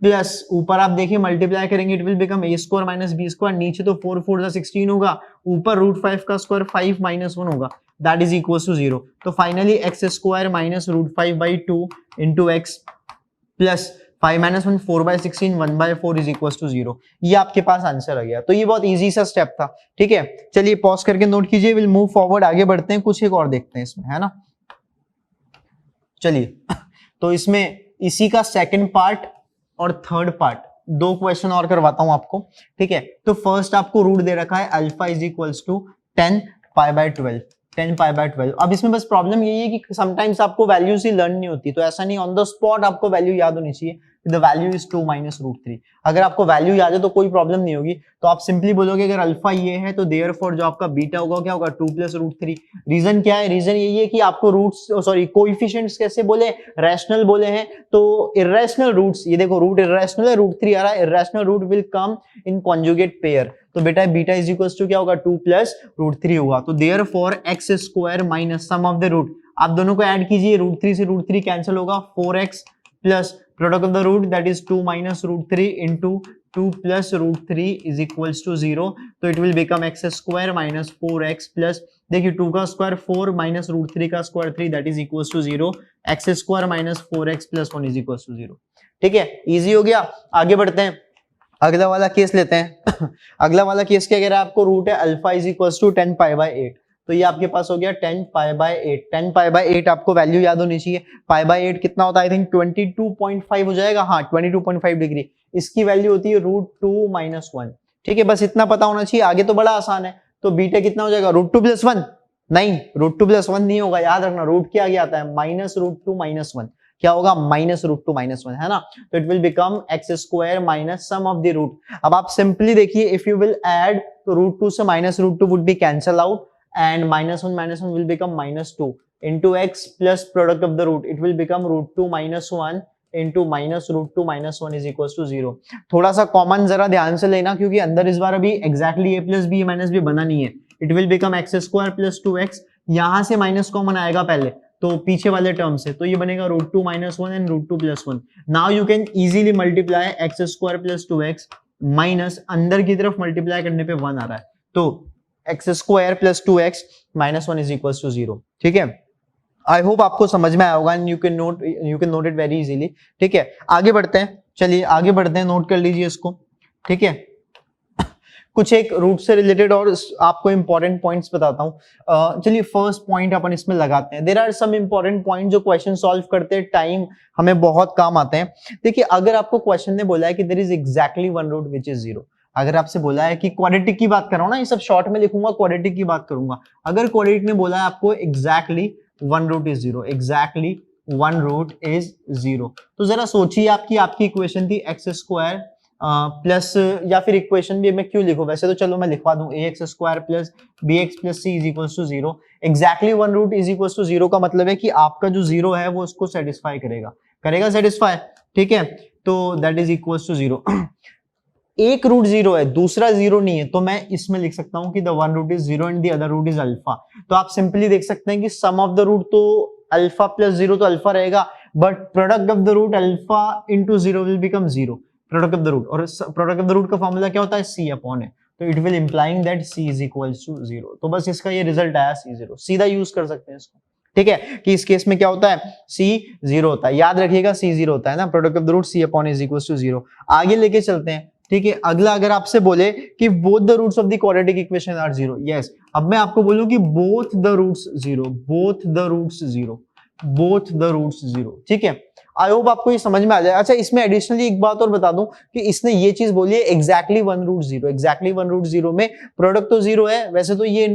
प्लस, ऊपर आप देखिए मल्टीप्लाई करेंगे it will become a² minus b², नीचे तो 4 4 16 होगा, ऊपर √5 का स्क्वायर 5 - 1 होगा, दैट इज इक्वल टू 0। तो finally x² minus √5/2 into x plus 5 - 1 4/16 1/4 is equal to 0। ये आपके पास आंसर आ गया। तो ये बहुत इजी सा स्टेप था। ठीक है, चलिए पॉज करके नोट कीजिए, विल मूव फॉरवर्ड, आगे बढ़ते हैं, कुछ एक और देखते हैं इसमें, है ना। चलिए, तो इसमें इसी का सेकंड पार्ट और थर्ड पार्ट, 2 क्वेश्चन और करवाता हूं आपको। ठीक है, तो फर्स्ट आपको रूट दे रखा है अल्फा इज इक्वल्स टू 10π/12, 10π/12। अब इसमें बस प्रॉब्लम यही है कि समटाइम्स आपको वैल्यूज ही लर्न नहीं होती, तो ऐसा नहीं ऑन द स्पॉट आपको वैल्यू याद होनी चाहिए। The value is 2 - √3। अगर आपको वैल्यू याद है तो कोई प्रॉब्लम नहीं होगी, तो आप सिंपली बोलोगे अगर अल्फा ये है तो देयरफॉर जो आपका बीटा होगा क्या होगा, 2 + √3। रीजन क्या है, रीजन यही है कि आपको रूट्स कोएफिशिएंट्स कैसे बोले, रैशनल बोले हैं। तो इर्रेशनल रूट्स, ये देखो रूट इर्रेशनल है, √3 आ रहा है, irrational root will come in conjugate pair. तो बेटा बीटा इज इक्वल्स टू क्या होगा, 2 + √3 होगा। तो therefore x² minus sum of the root, आप दोनों को ऐड कीजिए, √3 से √3 कैंसिल होगा, 4x plus product of the root that is 2 minus √3 into 2 plus √3 is equals to 0, तो it will become x square minus 4x plus, देखिए 2 का square 4 minus √3 का square 3 that is equals to 0, x square minus 4x plus 1 is equals to 0। ठीक है, easy हो गया। आगे बढ़ते हैं, अगला वाला केस लेते हैं। अगला वाला केस क्या कह रहा है आपको, रूट है alpha is equals to 10 pi by 8, तो ये आपके पास हो गया 10 पाई बाय 8। 10 पाई बाय 8 आपको वैल्यू याद होनी चाहिए, पाई बाय 8 कितना होता है, आई थिंक 22.5 हो जाएगा, हाँ 22.5 डिग्री, इसकी वैल्यू होती है √2 माइनस 1। ठीक है, बस इतना पता होना चाहिए, आगे तो बड़ा आसान है। तो बीटा कितना हो जाएगा, √2 प्लस 1, नहीं √2 प्लस 1 नहीं होगा, याद रखना रूट के आगे आता है माइनस √2 माइनस 1, क्या होगा माइनस √2 माइनस 1, है ना, तो it will become x square minus sum of the root. अब आप सिंपली देखिए, इफ यू विल ऐड तो √2 से minus √2 would be cancel out and minus 1 will become minus 2 into x plus product of the root, it will become √2 minus 1 into minus √2 minus 1 is equals to 0। थोड़ा सा common जरा ध्यान से लेना, क्योंकि अंदर इस बार अभी exactly a plus b minus b बना नहीं है। It will become x square plus 2x, यहां से माइनस कॉमन आएगा पहले, तो पीछे वाले टर्म से, तो ये बनेगा √2 minus 1 and √2 plus 1। Now you can easily multiply x square plus 2x minus अंदर की तरफ मल्टीप्लाई करने पे 1 आ रहा है, तो x square plus 2x minus 1 is equal to 0। ठीक है, आई होप आपको समझ में आया होगा and you can note it very easily. ठीक है, आगे बढ़ते हैं, चलिए आगे बढ़ते हैं, नोट कर लीजिए इसको। ठीक है, कुछ एक रूट से रिलेटेड और आपको इंपॉर्टेंट पॉइंट्स बताता हूं। चलिए फर्स्ट पॉइंट अपन इसमें लगाते हैं। There are some important point जो क्वेश्चन सॉल्व करते टाइम हमें बहुत काम आते हैं। देखिए, अगर आपको क्वेश्चन ने बोला है कि there is exactly one root which is 0, अगर आपसे बोला है कि क्वाड्रेटिक की बात कर रहा हूं ना, ये सब शॉर्ट में लिखूंगा, क्वाड्रेटिक की बात करूंगा। अगर क्वाड्रेटिक ने बोला है आपको exactly one root is 0, exactly one root is 0, तो जरा सोचिए आपकी इक्वेशन थी एक्स स्क्वायर प्लस, या फिर इक्वेशन भी मैं क्यों लिखूं, वैसे तो चलो मैं लिखवा दूं ax square plus bx plus c is equal to 0। Exactly one root is equal to 0 का मतलब है कि आपका जो 0 है वो उसको सेटिस्फाई करेगा सेटिस्फाई। ठीक है, तो दैट इज इक्वल टू 0। एक रूट 0 है, दूसरा 0 नहीं है, तो मैं इसमें लिख सकता हूं कि the one root is 0 and the other root is alpha. तो आप सिंपली देख सकते हैं कि सम ऑफ द रूट तो अल्फा प्लस 0 तो अल्फा रहेगा, but product of the root alpha into 0 will become 0, product of the root, और प्रोडक्ट ऑफ द रूट का फॉर्मूला क्या होता है, c अपॉन है, तो it will implying that c is equals to 0। तो बस इसका ये रिजल्ट आया c0, सीधा यूज कर सकते हैं इसको। ठीक है, कि इस केस में क्या होता है, c 0 होता है, याद रखिएगा c 0 होता है ना, product of the root c upon is equals to 0। आगे लेके चलते हैं। ठीक है, अगला अगर आपसे बोले कि both the roots of the quadratic equation are 0, yes, अब मैं आपको बोलूं कि both the roots 0, both the roots 0, both the roots 0। ठीक है, आई होप आपको ये समझ में आ जाए। अच्छा, इसमें एडिशनली एक बात और बता दूं कि इसने ये चीज बोली है exactly one root 0, exactly one root 0 में प्रोडक्ट तो 0 है, वैसे तो ये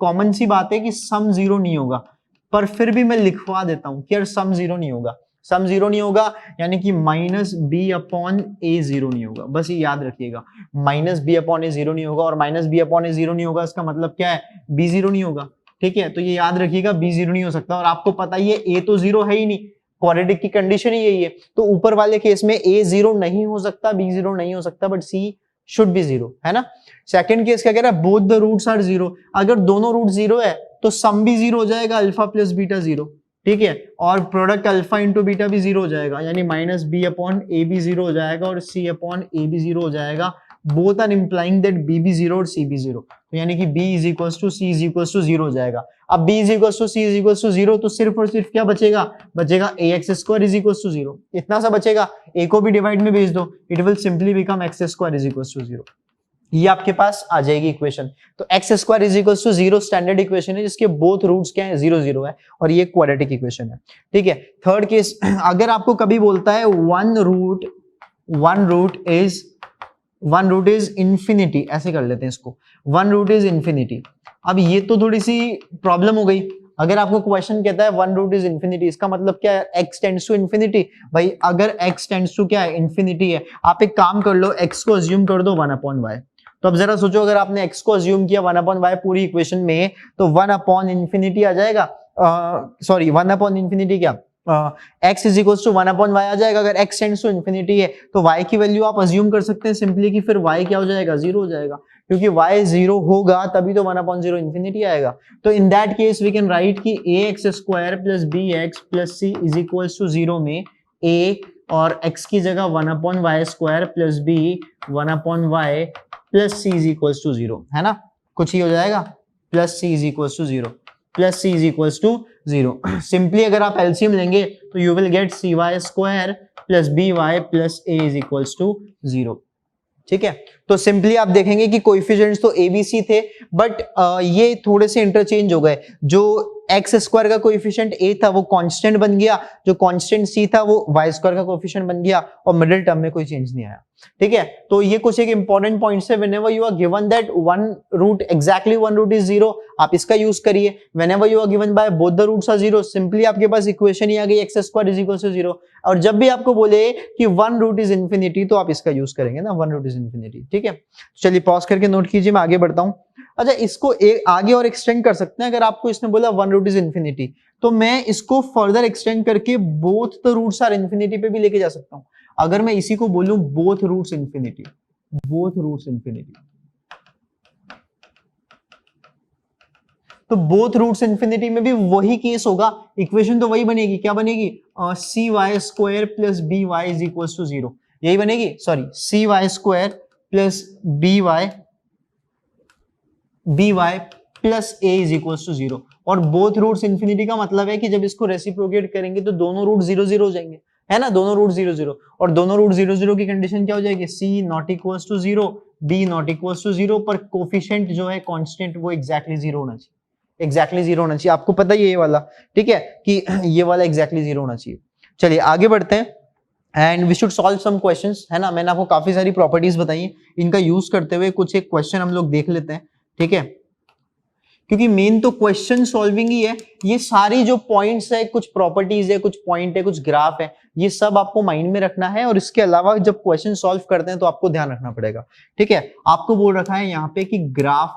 कॉमन सी बात है कि सम 0 नहीं होगा, पर फिर भी मैं लिखवा देता हूं कि यार सम 0 नहीं होगा, सम 0 नहीं होगा, यानी कि माइनस बी अपॉन ए 0 नहीं होगा, बस ये याद रखिएगा, माइनस बी अपॉन ए 0 नहीं होगा, और माइनस बी अपॉन ए 0 नहीं होगा, इसका मतलब क्या है, बी 0 नहीं होगा। ठीक है, तो ये याद रखिएगा, बी 0 नहीं हो सकता, और आपको पता ही है ए तो 0 है ही नहीं, क्वाड्रेटिक की कंडीशन ही यही है, तो ऊपर वाले केस में ए 0 नहीं हो सकता, बी 0 नहीं हो सकता, बट सी शुड बी 0, है ना। सेकंड केस क्या कह रहा है, बोथ द रूट्स आर 0, अगर दोनों रूट 0 है तो सम भी 0 हो जाएगा, अल्फा प्लस बीटा 0। ठीक है, और प्रोडक्ट अल्फा इंटू बीटा भी 0 हो जाएगा, यानी माइनस बी अपॉन ए भी 0 हो जाएगा और सी अपॉन ए भी 0 हो जाएगा। Both are implying that B भी 0 और सी भी 0, तो यानी कि B is equals to C is equals to 0 हो जाएगा। अब B is equals to C is equals to 0, तो सिर्फ और सिर्फ क्या बचेगा, बचेगा A X square is equals to 0, इतना सा बचेगा, ए को भी डिवाइड में भेज दो, it will simply become x square is equals to 0, ये आपके पास आ जाएगी इक्वेशन। तो x square is equals to 0 standard equation है, जिसके बोथ रूट्स क्या है, 0 0 है, और ये क्वाड्रेटिक इक्वेशन है। ठीक है, थर्ड केस, अगर आपको कभी बोलता है वन रूट इज इंफिनिटी, ऐसे कर लेते हैं इसको, वन रूट इज इंफिनिटी। अब ये तो थोड़ी सी प्रॉब्लम हो गई, अगर आपको क्वेश्चन कहता है वन रूट इज इंफिनिटी, इसका मतलब क्या है, x टेंड्स टू इंफिनिटी। भाई अगर x टेंड्स टू क्या है, इंफिनिटी है, आप एक काम कर लो, x को अज्यूम कर दो 1 अपॉन y। तो अब जरा सोचो, अगर आपने x को अज्यूम किया 1 अपॉन y पूरी इक्वेशन में, तो 1 अपॉन इंफिनिटी आ जाएगा, सॉरी 1 अपॉन इंफिनिटी क्या, x is equal to 1/y आ जाएगा। अगर x टेंड्स टू इन्फिनिटी है तो y की वैल्यू आप अज्यूम कर सकते हैं सिंपली कि फिर y क्या हो जाएगा, 0 हो जाएगा, क्योंकि y 0 होगा तभी तो 1/0 इन्फिनिटी आएगा। तो in that case we can write कि ax square plus bx plus c is equal to 0 में a और x की जगह 1/y square plus b 1/y plus c is equal to 0 है ना, कुछ ही हो जाएगा, plus c is equal to 0, plus c is equal to 0। Simply अगर आप एलसीएम लेंगे तो you will get cy square plus by plus a is equal to 0। ठीक है, तो सिंपली आप देखेंगे कि कोएफिशिएंट्स तो a b c थे, बट ये थोड़े से इंटरचेंज हो गए। जो एक्स स्क्वायर का कोएफिशिएंट a था वो कांस्टेंट बन गया, जो कांस्टेंट c था वो y स्क्वायर का कोएफिशिएंट बन गया, और मिडिल टर्म में कोई चेंज नहीं आया। ठीक है, तो ये कुछ एक इंपॉर्टेंट पॉइंट्स है। Whenever you are given that one root exactly one root is 0, आप इसका यूज करिए। Whenever you are given by both the roots are 0, simply आपके पास इक्वेशन ही आ गई x square is equal to 0। और जब भी आपको बोले कि वन रूट इज इन्फिनिटी तो आप इसका यूज करेंगे ना, वन रूट इज इन्फिनिटी। ठीक है, चलिए पॉज करके नोट कीजिए, मैं आगे बढ़ता हूं। अच्छा, इसको आगे और एक्सटेंड कर सकते हैं। अगर आपको इसने बोला वन रूट इज इन्फिनिटी तो मैं इसको फर्दर एक्सटेंड करके both the roots are infinity पे भी लेके जा सकता हूं। अगर मैं इसी को बोलूं both roots infinity, both roots infinity, तो बोथ रूट्स इन्फिनिटी में भी वही केस होगा, इक्वेशन तो वही बनेगी। क्या बनेगी? cy square plus by is equal to 0, यही बनेगी। Sorry, cy square plus by plus a is equal to 0। और बोथ रूट्स इन्फिनिटी का मतलब है कि जब इसको रेसिप्रोकेट करेंगे तो दोनों रूट 0 0 हो जाएंगे, है ना, दोनों रूट 0 0। और दोनों रूट 0 0 की कंडीशन क्या हो जाएगी? c not equal to 0, b not equal to 0, पर कोफिशिएंट जो है कांस्टेंट वो एग्जैक्टली 0 होना चाहिए, एग्जैक्टली 0 होना चाहिए। आपको पता है ये वाला, ठीक है, कि ये वाला एग्जैक्टली 0 होना चाहिए। चलिए आगे बढ़ते हैं and we should solve some questions, है ना। मैंने आपको काफी सारी प्रॉपर्टीज बताई हैं, इनका यूज करते हुए कुछ एक क्वेश्चन हम लोग देख लेते हैं। ठीक है, क्योंकि मेन तो क्वेश्चन सॉल्विंग ही है। ये सारी जो पॉइंट्स है, कुछ प्रॉपर्टीज है, कुछ पॉइंट है, कुछ ग्राफ है, ये सब आपको माइंड में रखना है। और इसके अलावा जब क्वेश्चन सॉल्व करते हैं तो आपको ध्यान रखना पड़ेगा। ठीक है, आपको बोल रखा है यहाँ पे कि graph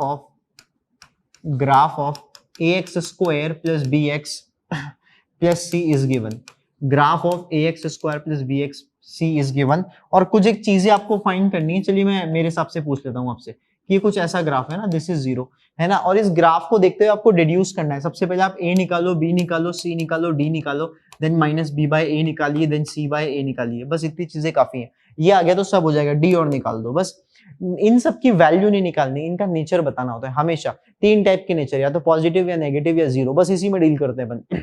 of ax square plus bx plus c is given, graph of ax square plus bx c is given. और कुछ एक चीजें आपको फाइंड करनी है। चलिए मैं मेरे हिसाब से पूछ लेता हूं आपसे कि ये कुछ ऐसा ग्राफ है ना, दिस इज 0, है ना, और इस ग्राफ को देखते हुए आपको डिड्यूस करना है। सबसे पहले आप a निकालो, b निकालो, c निकालो, d निकालो, then minus b by a निकालिए, देन c बाय a निकालिए। बस इतनी चीजें काफी हैं। ये आ गया तो सब हो जाएगा, d और निकाल दो। बस इन सब की वैल्यू नहीं निकालनी, इनका नेचर बताना होता है हमेशा। 3 टाइप के नेचर, या तो पॉजिटिव या नेगेटिव या 0, बस इसी में डील करते हैं अपन।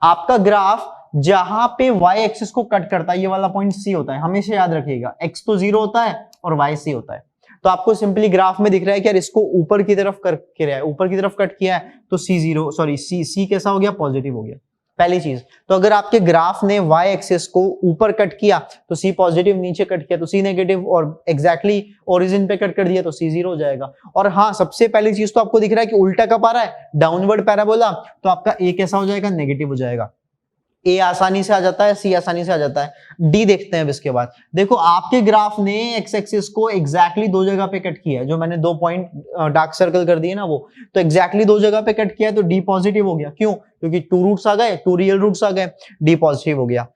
आपका ग्राफ जहां पे y एक्सिस को कट करता है, ये वाला पॉइंट c होता है, हमेशा याद रखिएगा। x तो 0 होता है और y c होता है। तो आपको सिंपली ग्राफ में दिख रहा है कि यार इसको ऊपर की तरफ कर किया है, ऊपर की तरफ कट किया है, तो c कैसा हो गया? पॉजिटिव हो गया, पहली चीज। तो अगर आपके ग्राफ ने y एक्सिस को ऊपर कट किया तो c पॉजिटिव, नीचे कट किया तो c नेगेटिव, और एग्जैक्टली ओरिजिन पे कट कर दिया तो c 0 हो जाएगा। और हाँ, सबसे पहली चीज तो आपको दिख रहा है कि उल्टा कब आ रहा है? डाउनवर्ड पैराबोला, तो आपका a कैसा हो जाएगा? नेगेटिव हो जाएगा। ए आसानी से आ जाता है, सी आसानी से आ जाता है, डी देखते हैं अब इसके बाद। देखो, आपके ग्राफ ने एक्स एक्सिस को एग्जैक्टली 2 जगह पे कट किया है, जो मैंने 2 पॉइंट डार्क सर्कल कर दिए ना, वो तो एग्जैक्टली 2 जगह पे कट किया है, तो डी पॉजिटिव हो गया। क्यों? क्योंकि 2 रूट्स आ गए, 2 रियल रूट्स आ गए, डी पॉजिटिव हो गया।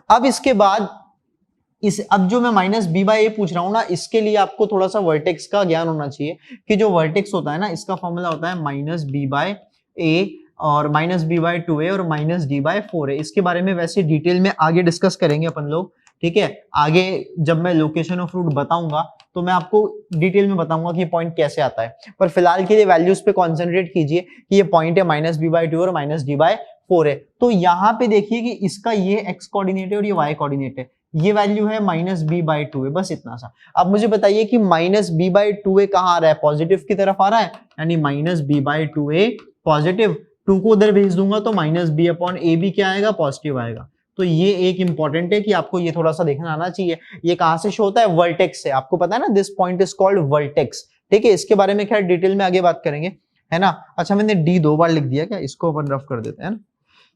अब इसके बाद अब जो मैं माइनस बी बाई ए पूछ रहा हूं ना, इसके लिए आपको थोड़ा सा वर्टेक्स का ज्ञान होना चाहिए कि जो वर्टेक्स होता है ना, इसका फॉर्मूला होता है माइनस बी बाय ए और माइनस बी बाय 2a और माइनस डी बाय 4a। इसके बारे में वैसे डिटेल में आगे डिस्कस करेंगे अपन लोग, ठीक है। आगे जब मैं लोकेशन ऑफ रूट बताऊंगा तो मैं आपको डिटेल में बताऊंगा कि पॉइंट कैसे आता है, पर फिलहाल के लिए वैल्यूज पे कॉन्सेंट्रेट कीजिए कि ये पॉइंट है माइनस बी बाय 2 और माइनस डी बाय 4 है। तो यहाँ पे देखिए कि इसका ये एक्स कोऑर्डिनेट है और ये वाई कोऑर्डिनेट है, ये वैल्यू है माइनस बी बाय 2 है, बस इतना सा। अब मुझे बताइए कि माइनस बी बाय 2 कहाँ आ रहा है? पॉजिटिव की तरफ आ रहा है, यानी माइनस बी बाय 2 पॉजिटिव, 2 को उधर भेज दूंगा तो माइनस बी अपॉन ए भी क्या आएगा? पॉजिटिव आएगा। तो ये एक इंपॉर्टेंट है कि आपको ये थोड़ा सा देखना आना चाहिए। ये कहां से शो होता है? वर्टेक्स से। आपको पता है ना, this point is called vertex, ठीक है। इसके बारे में खैर डिटेल में आगे बात करेंगे, है ना। अच्छा, मैंने डी 2 बार लिख दिया क्या? इसको अपन रफ कर देते हैं ना।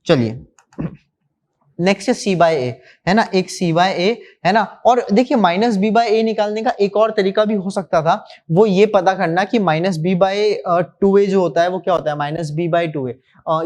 चलिए नेक्स्ट है सी बाय ए, है ना, एक सी बाय ए है ना। और देखिए माइनस बी बाय ए निकालने का एक और तरीका भी हो सकता था, वो ये पता करना कि माइनस बी बाय 2a जो होता है वो क्या होता है, माइनस बी बाय 2a।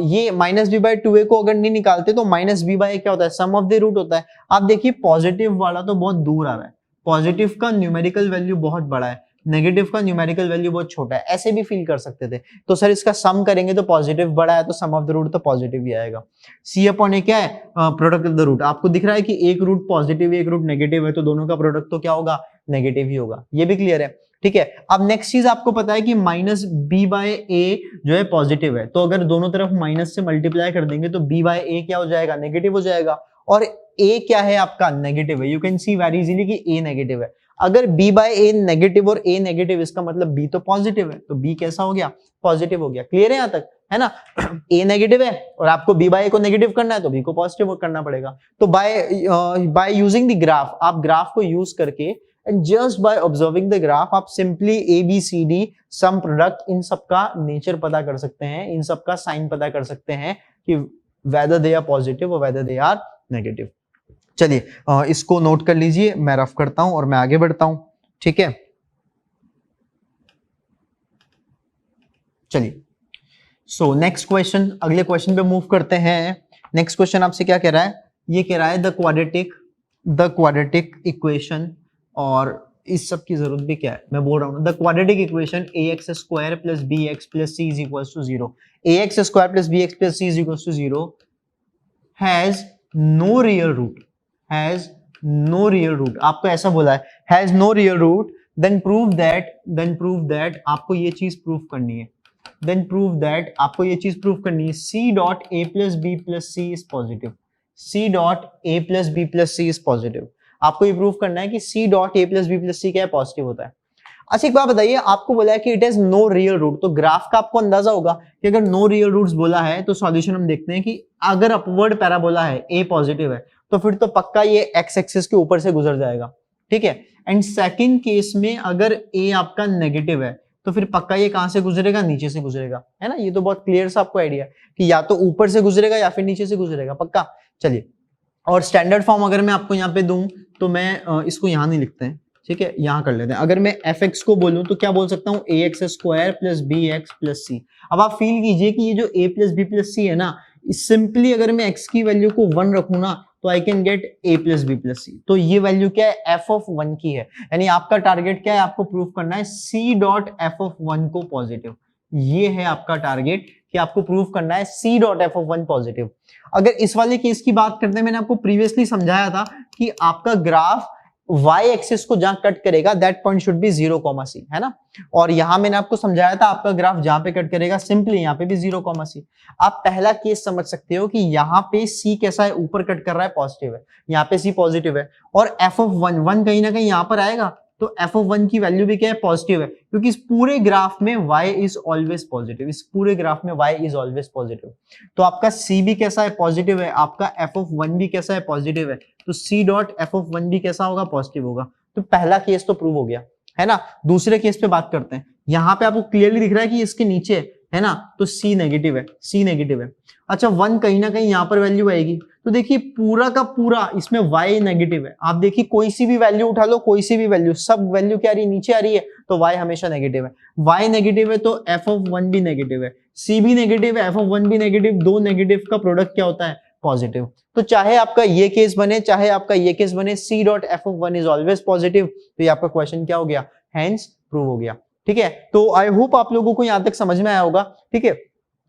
ये माइनस बी बाय 2a को अगर नहीं निकालते तो माइनस बी बाय क्या होता है, सम ऑफ द रूट होता है। आप देखिए पॉजिटिव वाला तो बहुत दूर आ रहा है, पॉजिटिव का न्यूमेरिकल वैल्यू बहुत बड़ा है, नेगेटिव का न्यूमेरिकल वैल्यू बहुत छोटा है, ऐसे भी फील कर सकते थे। तो सर इसका सम करेंगे तो पॉजिटिव बड़ा है तो सम ऑफ द रूट तो पॉजिटिव ही आएगा। सी अपॉन ए क्या है, प्रोडक्ट ऑफ द रूट। आपको दिख रहा है कि एक रूट पॉजिटिव है एक रूट नेगेटिव है, तो दोनों का प्रोडक्ट तो क्या होगा, नेगेटिव ही होगा। ये भी क्लियर है, ठीक है। अब नेक्स्ट चीज आपको पता है कि माइनस बी बाय ए जो है पॉजिटिव है, तो अगर दोनों तरफ माइनस से मल्टीप्लाई कर देंगे तो बी बाय ए क्या हो जाएगा, नेगेटिव हो जाएगा। और ए क्या है आपका, नेगेटिव है। You can see very easily कि ए नेगेटिव है। अगर b बाय ए नेगेटिव और a नेगेटिव, इसका मतलब b तो पॉजिटिव है, तो b कैसा हो गया, पॉजिटिव हो गया। क्लियर है यहाँ तक, है ना। a नेगेटिव है और आपको b बाय ए को नेगेटिव करना है तो b को पॉजिटिव करना पड़ेगा। तो बाय यूजिंग द ग्राफ, आप ग्राफ को यूज करके and just by observing the graph आप simply A B C D sum product इन सबका नेचर पता कर सकते हैं, इन सबका साइन पता कर सकते हैं कि वेदर दे आर पॉजिटिव और वेदर दे आर नेगेटिव। चलिए इसको नोट कर लीजिए, मैं रफ करता हूं और मैं आगे बढ़ता हूं, ठीक है। चलिए सो नेक्स्ट क्वेश्चन, अगले क्वेश्चन पे मूव करते हैं। नेक्स्ट क्वेश्चन आपसे क्या कह रहा है, ये कह रहा है द क्वाड्रेटिक इक्वेशन, और इस सब की जरूरत भी क्या है, मैं बोल रहा हूं the quadratic equation ax square plus bx plus c is equal to 0, ax square plus bx plus c is equal to 0 has no real root, has no real root. आपको ऐसा बोला है has no real root, then prove that आपको ये चीज prove करनी है, then prove that आपको ये चीज प्रूव करनी है c dot a plus b plus c is positive, c dot a plus b plus c is positive. आपको ये प्रूव करना है कि c dot a plus b plus c क्या है, पॉजिटिव होता है। अच्छा एक बात बताइए, आपको बोला है कि it has no real root, तो ग्राफ का आपको अंदाजा होगा कि अगर नो रियल रूट्स बोला है तो सॉल्यूशन हम देखते हैं कि अगर अपवर्ड पैराबोला है, a पॉजिटिव है, तो फिर तो पक्का ये एक्स एक्सिस के ऊपर से गुजर जाएगा, ठीक है। एंड सेकंड केस में अगर a आपका नेगेटिव है तो फिर पक्का ये कहां से गुजरेगा, नीचे से गुजरेगा, है ना। ये तो बहुत क्लियर सा आपको आइडिया है कि या तो ऊपर से गुजरेगा या फिर नीचे से गुजरेगा, पक्का। चलिए और स्टैंडर्ड फॉर्म अगर मैं आपको यहाँ पे दूं तो मैं इसको यहाँ नहीं लिखते हैं, ठीक है, यहां कर लेते हैं। अगर मैं fx को बोलूं तो क्या बोल सकता हूं, ax square plus bx plus c। अब आप फील कीजिए कि ये जो a plus b plus c है ना, सिंपली अगर मैं x की वैल्यू को 1 रखूं ना तो I can get a plus b plus c। तो ये वैल्यू क्या है, f ऑफ 1 की है, यानी आपका टारगेट क्या है, आपको प्रूव करना है c डॉट f ऑफ 1 को पॉजिटिव। ये है आपका टारगेट कि आपको प्रूव करना है c dot f of 1 positive. अगर इस वाले केस की बात करते हैं, मैंने आपको प्रीवियसली समझाया था कि आपका ग्राफ y एक्सिस को जहां कट करेगा that point should be 0, c, है ना। और यहां मैंने आपको समझाया था आपका ग्राफ जहां पे कट करेगा सिंपली यहां पे भी 0, c। आप पहला केस समझ सकते हो कि यहाँ पे c कैसा है, ऊपर कट कर रहा है, पॉजिटिव है, यहाँ पे c पॉजिटिव है, और f ऑफ 1 कहीं ना कहीं यहाँ पर आएगा, तो f ऑफ 1 की वैल्यू भी क्या है, पॉजिटिव है, क्योंकि इस पूरे ग्राफ में y इज ऑलवेज पॉजिटिव, इस पूरे ग्राफ में y इज ऑलवेज पॉजिटिव। तो आपका c भी कैसा है, पॉजिटिव है, आपका f ऑफ 1 भी कैसा है, पॉजिटिव है, तो c डॉट f ऑफ 1 भी कैसा होगा, पॉजिटिव होगा। तो पहला केस तो प्रूव हो गया, है ना। दूसरे केस पे बात करते हैं। यहाँ पे आपको क्लियरली दिख रहा है कि इसके नीचे है ना, तो c नेगेटिव है, c नेगेटिव है। अच्छा 1 कहीं ना कहीं यहाँ पर वैल्यू आएगी, तो देखिए पूरा का पूरा इसमें y नेगेटिव है। आप देखिए कोई सी भी वैल्यू उठा लो, कोई सी भी वैल्यू, सब वैल्यू क्या आ रही है, नीचे आ रही है, तो y हमेशा नेगेटिव है। y नेगेटिव है तो f ऑफ 1 भी नेगेटिव है, c भी नेगेटिव है, f ऑफ 1 भी नेगेटिव, दो नेगेटिव का प्रोडक्ट क्या होता है, पॉजिटिव। तो चाहे आपका ये केस बने चाहे आपका ये केस बने, c dot f of 1 is always positive. तो ये आपका क्वेश्चन क्या हो गया, हेंस प्रूव हो गया, ठीक है। तो आई होप आप लोगों को यहां तक समझ में आया होगा, ठीक है।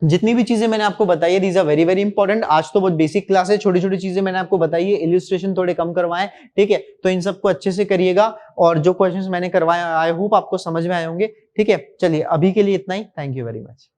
जितनी भी चीजें मैंने आपको बताई है, these are very very important. आज तो बहुत बेसिक क्लास है, छोटी छोटी चीजें मैंने आपको बताई है, इलस्ट्रेशन थोड़े कम करवाएं, ठीक है। तो इन सबको अच्छे से करिएगा, और जो क्वेश्चंस मैंने करवाए आई होप आपको समझ में आए होंगे, ठीक है। चलिए अभी के लिए इतना ही, थैंक यू वेरी मच।